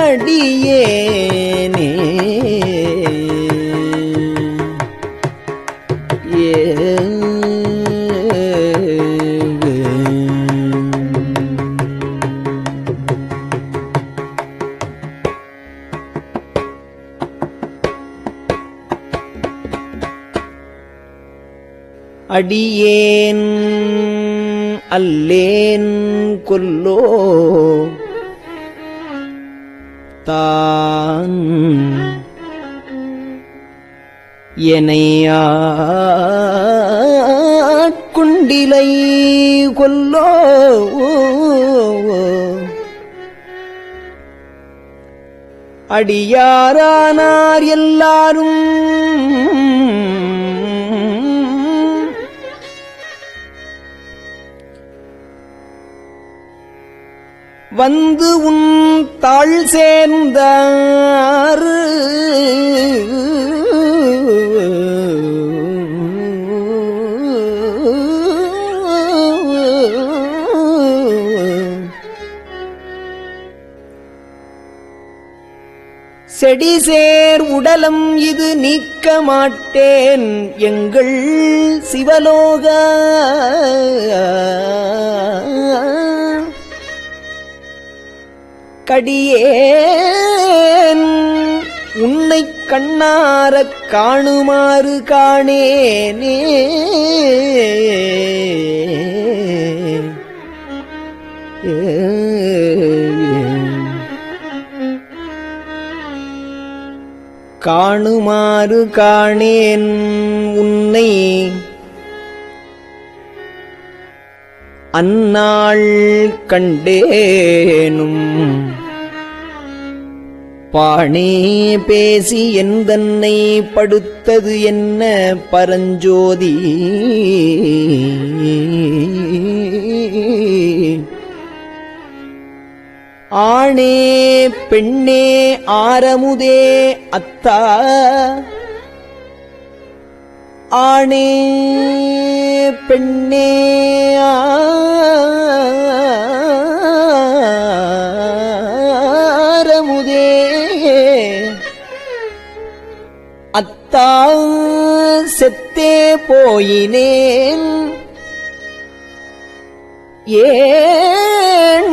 அடியேனே அடியேன் அல்லேன் கொல்லோ தான் எனையாட்குண்டிலை கொல்லோ அடியாரானார் எல்லாரும் வந்து உன் தாழ் சேர்ந்தார் செடிசேர் உடலம் இது நீக்க மாட்டேன் எங்கள் சிவலோக கடியேன் உன்னை கண்ணாரக் காணுமாறு காணேனே காணுமாறு காணேன் உன்னை அந்நாள் கண்டேனும் பாணே பேசி எந்தன்னை படுத்தது என்ன பரஞ்சோதி ஆணே பெண்ணே ஆரமுதே அத்தா ஆணே பெண்ணே ஆரமுதே அத்தா செத்தே போயினேன் ஏன்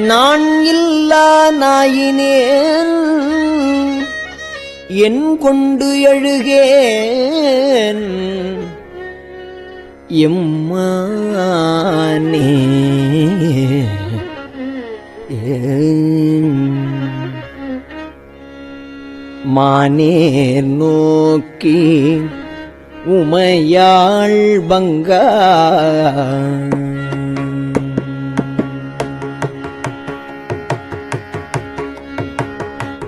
நான் இல்லா நாயினேன் என் கொண்டு எழுகேன் எம்மானே மானேர் நோக்கி உமையாள் பங்கா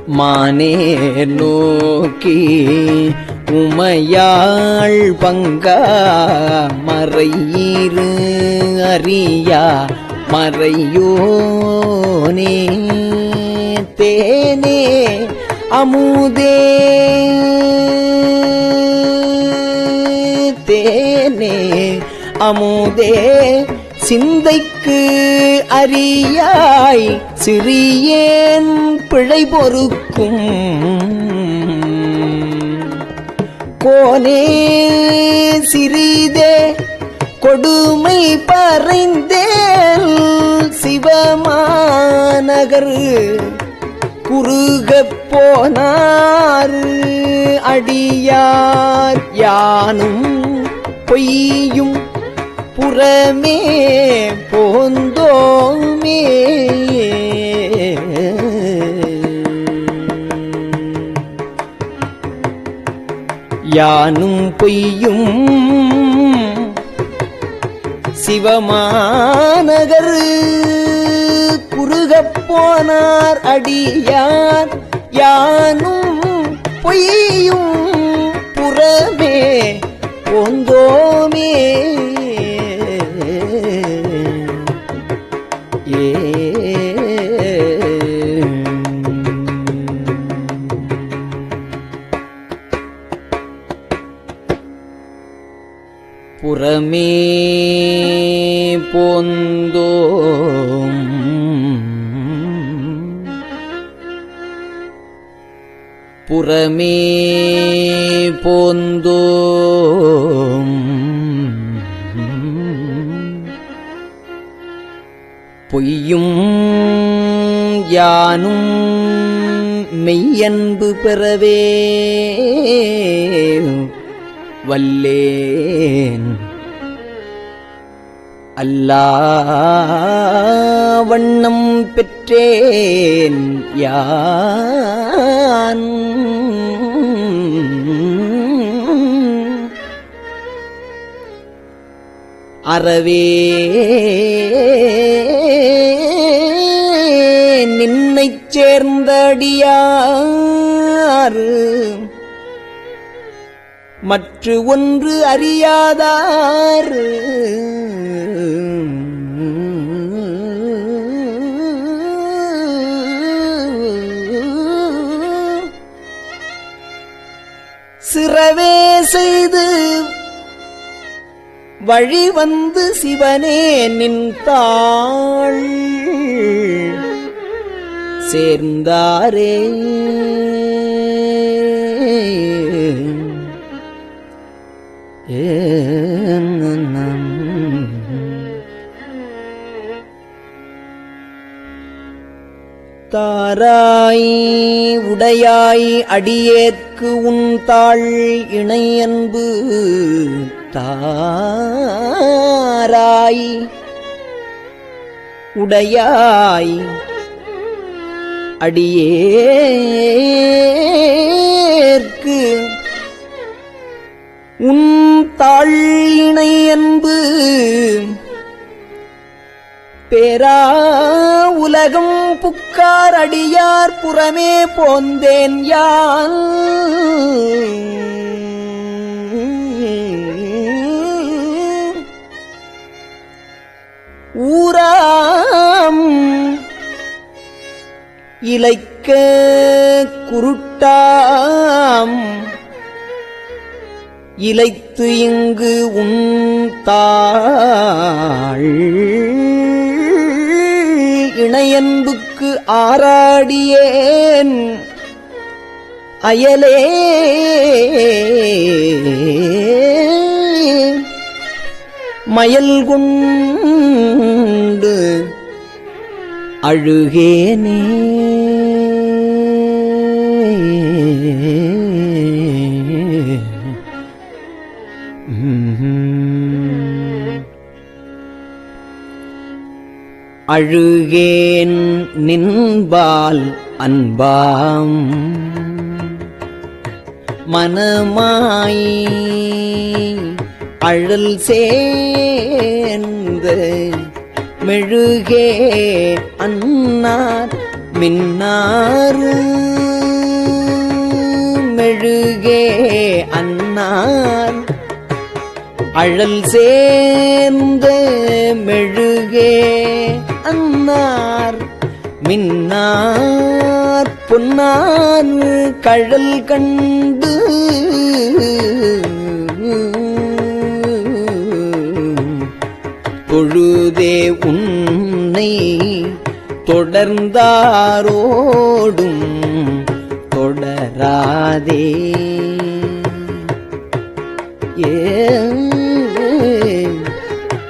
மானே நோக்கி உமையாள் பங்கா மறையீரு அறியா மறையோனே தேனே அமுதே தேனே அமுதே சிந்தைக்கு அறியாய் சிறியேன் பிழை பொறுக்கும் கோனே சிறிதே கொடுமை பறைந்தேல் சிவமாநகர் குறுகப் போனார் அடியார் யானும் பொய்யும் புறமே போந்தோமே யானும் பொய்யும் சிவமாநகர் குறுகப் போனார் அடியார் யானும் பொய்யும் புறமே போந்தோமே புறமே போந்தோம் புறமே போந்தோம் பொய்யும் யானும் மெய்யன்பு பெறவே வல்லேன் அல்லா வண்ணம் பெற்றேன் யான் அறவே நின்னைச் சேர்ந்த அடியார் மற்று ஒன்று அறியாதார் சிறவே செய்து வழி வந்து சிவனே நின்றாள் சேர்ந்தாரே தாராய் உடையாய் அடியேற்கு உன் தாள் இணை அன்பு தாராய் உடையாய் அடியேற்கு உன் தாள் இணை அன்பு பேரா உலகம் புக்கார் அடியார் புறமே போந்தேன் யான் ஊராம் இலைக்க குருட்டாம் இலைத்து இங்கு உன் தாள் இணையன்புக்கு ஆராடியேன் அயலே மயல் கொண்டு அழுகேனே அழுகேன் நின்பால் அன்பாம் மனமாய் அழல் சேர்ந்து மெழுகே அன்னார் மின்னாறு அன்னார் அழல் சேர்ந்த மெழுகே அன்னார் மின்னார் பொன்னார் கழல் கண்டு தொழுதே உன்னை தொடர்ந்தாரோடும் தொடராதே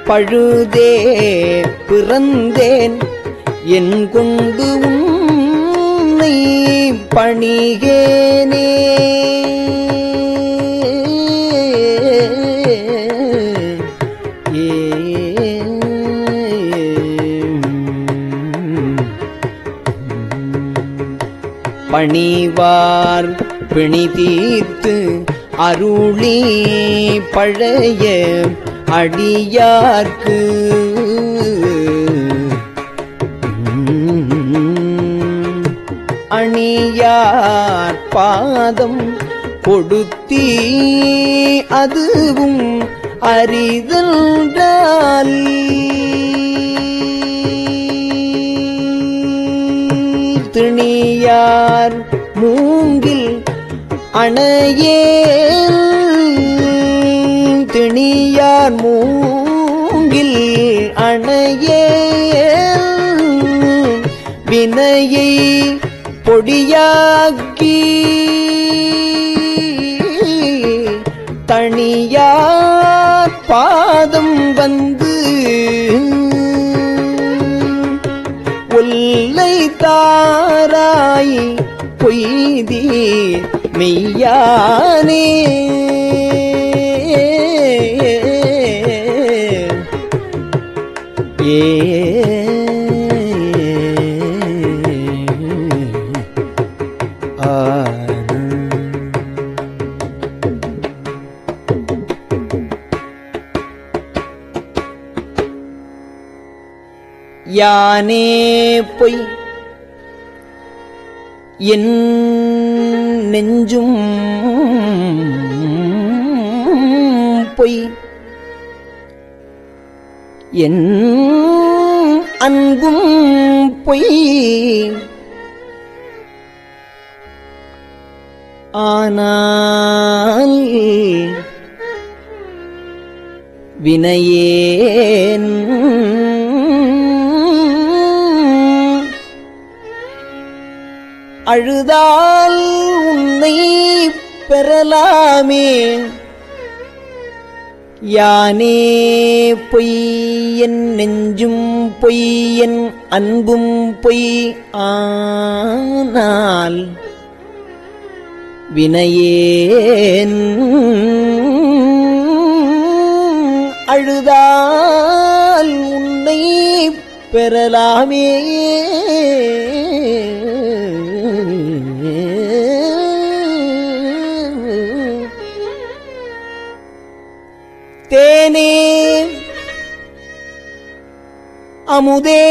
பழுதே பிறந்தேன் என் கொண்டு உன்னை பணிகேனே பணிவார் பிணி தீர்த்து அருளி பழைய அடியார்க்கு அணியார் பாதம் கொடுத்தீ அதுவும் அறிதல் திணியார் மூங்கில் அணையேல் திணியார் மூங்கில் அணையேல் வினையை பொடியாக்கி தனியார் பாதம் வந்து ஒல்லை தாராய் பொய்தி மெய்யானே யானே பொய் என் நெஞ்சும் பொய் என் அன்பும் பொய் ஆனால் வினையேன் அழுதால் உன்னை பெறலாமே யானே பொய் என் நெஞ்சும் பொய் என் அன்பும் பொய் ஆனால் வினையேன் அழுதால் உன்னை பெறலாமே தேனே அமுதே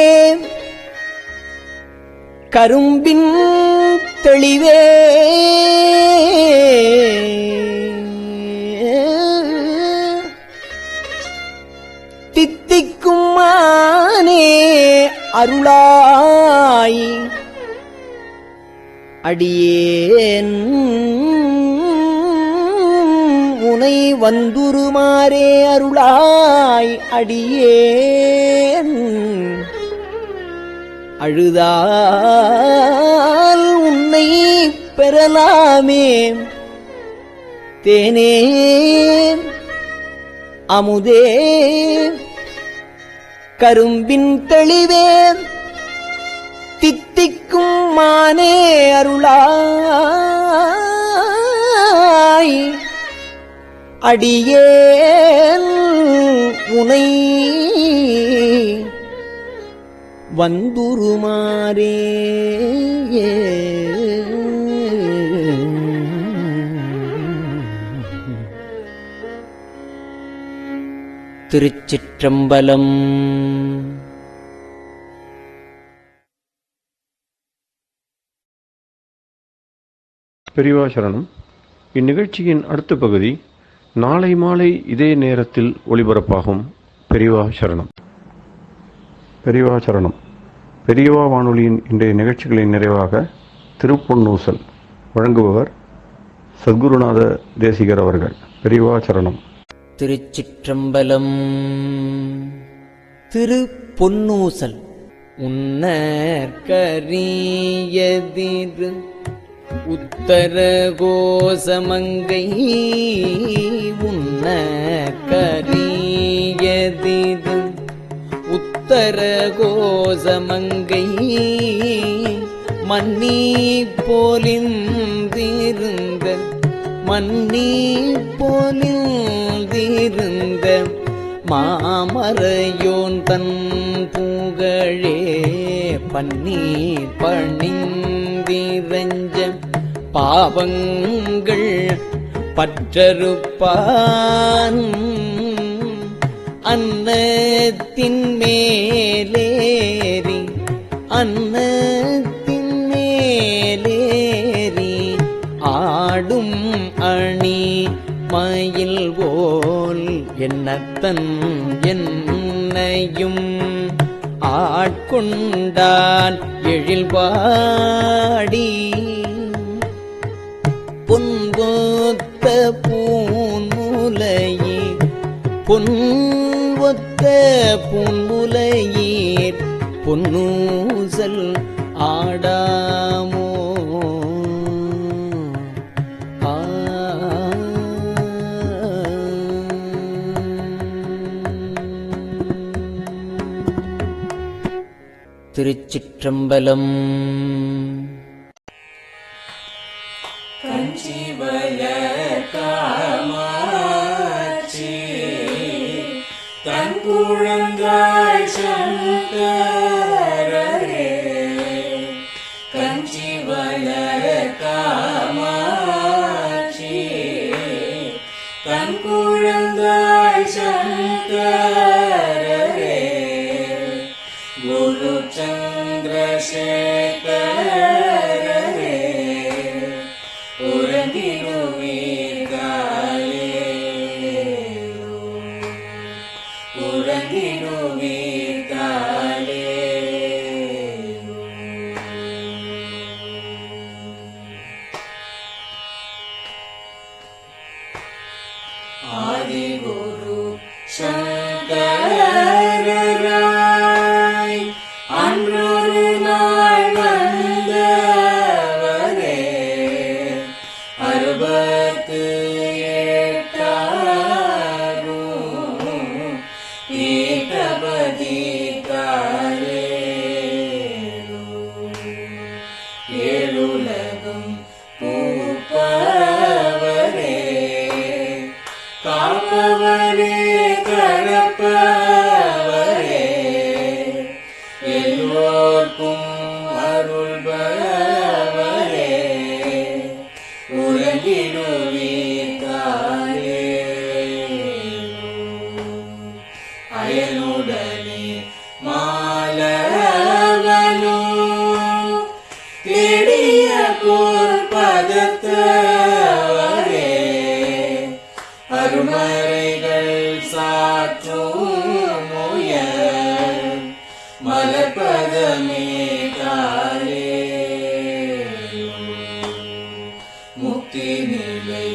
கரும்பின் தெளிவே தித்திக்கும் மானே அருளாய் அடியேன் உனை வந்துருமாறே அருளாய் அடியேன் அழுதால் உன்னை பெறலாமே தேனே அமுதே கரும்பின் தெளிவே தித்திக்கும் மானே அருளாய் அடியேன் உனை வந்துருமாறே திருச்சிற்றம்பலம். பெரியவா சரணம். இந்நிகழ்ச்சியின் அடுத்த பகுதி நாளை மாலை இதே நேரத்தில் ஒளிபரப்பாகும். பெரியவா சரணம். பெரியவா சரணம். பெரியவா வானொலியின் இன்றைய நிகழ்ச்சிகளின் நிறைவாக திருப்பொன்னூசல் வழங்குபவர் சத்குருநாத தேசிகர் அவர்கள். பெரியவா சரணம். திருச்சிற்றம்பலம். திரு பொன்னூசல். உன்னற்கரியதிரு உத்தர கோசமங்கை உன்னற்கரியதிரு உத்தர கோசமங்கை மன்னி போலிந்திருந்த மன்னி போலிந்திருந்த மாமரையோன் தன் புகழே பன்னி பணிந்திரஞ்ச பாவங்கள் பற்றறுப்பான் அன்னத்தின் மேலேறி அன்னத்தின் மேலேறி ஆடும் அணி மயில் போல் என்னத்தன் என்னையும் ஆட்கொண்டான் எழில்பாடி பொன்கொத்த பூன்முலையீர் பொன்வொத்த பூன்முலையீர் பொன்னூசல் ஆடாமோ திருச்சிற்றம்பலம். கஞ்சிவய காமாட்சி தன் குழந்தாய் சங்கரரே கஞ்சிவய காமாட்சி தன் குழந்தாய் சங்கரரே குரு சந்திரசேகரரே உறங்கிடுவீர்களே உறங்கிடுவீர்களே ஆதிகுரு சங்கரராய் அன்றொரு நாள் வந்தவரே அறுபத்து எட்டாகும் பீட்டபதி காலே ஏழுலகம் பூப்பவரே காப்பவரே கடப்பவரே எல்லோர்க்கும் அருள்பவரே உறங்கிடுவீர்களே அயனுடனே மாலவனோ தேடிய பொற்பதத்தவரே அருமறைகள் சாற்றும் முயல் மலர்பதமே காலே முக்தி நிலை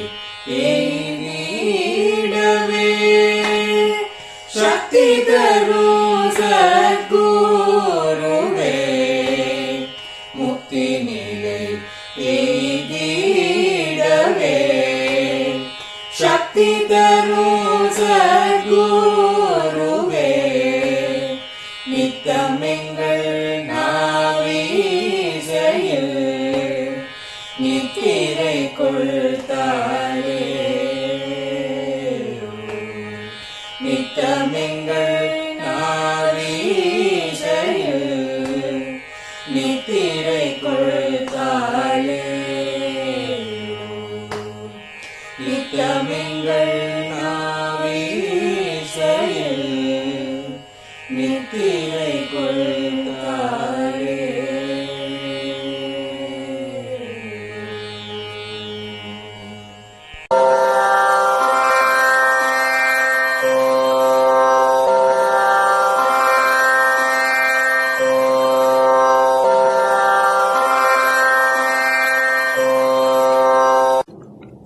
எய்திடவே சக்தி தரும் சத்குருவே முக்தி நிலை எய்திடவே சக்தி தரும் சத்குருவே நித்தமெங்கள் நாவீசையில் நித்திரை கொள்தாளே நித்தமெங்கள் நாவீசையில் நித்திரை கொள்தாளே நித்தமெங்கள் நாவீசையில் நித்திரை கொள்தாளே.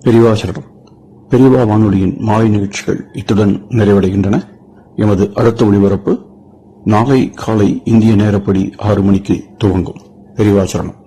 பெரியவாசரணம். பெரியவா வானொலியின் மாலை நிகழ்ச்சிகள் இத்துடன் நிறைவடைகின்றன. எமது அடுத்த ஒளிபரப்பு நாளை காலை இந்திய நேரப்படி 6 மணிக்கு துவங்கும். பெரியவாசரணம்.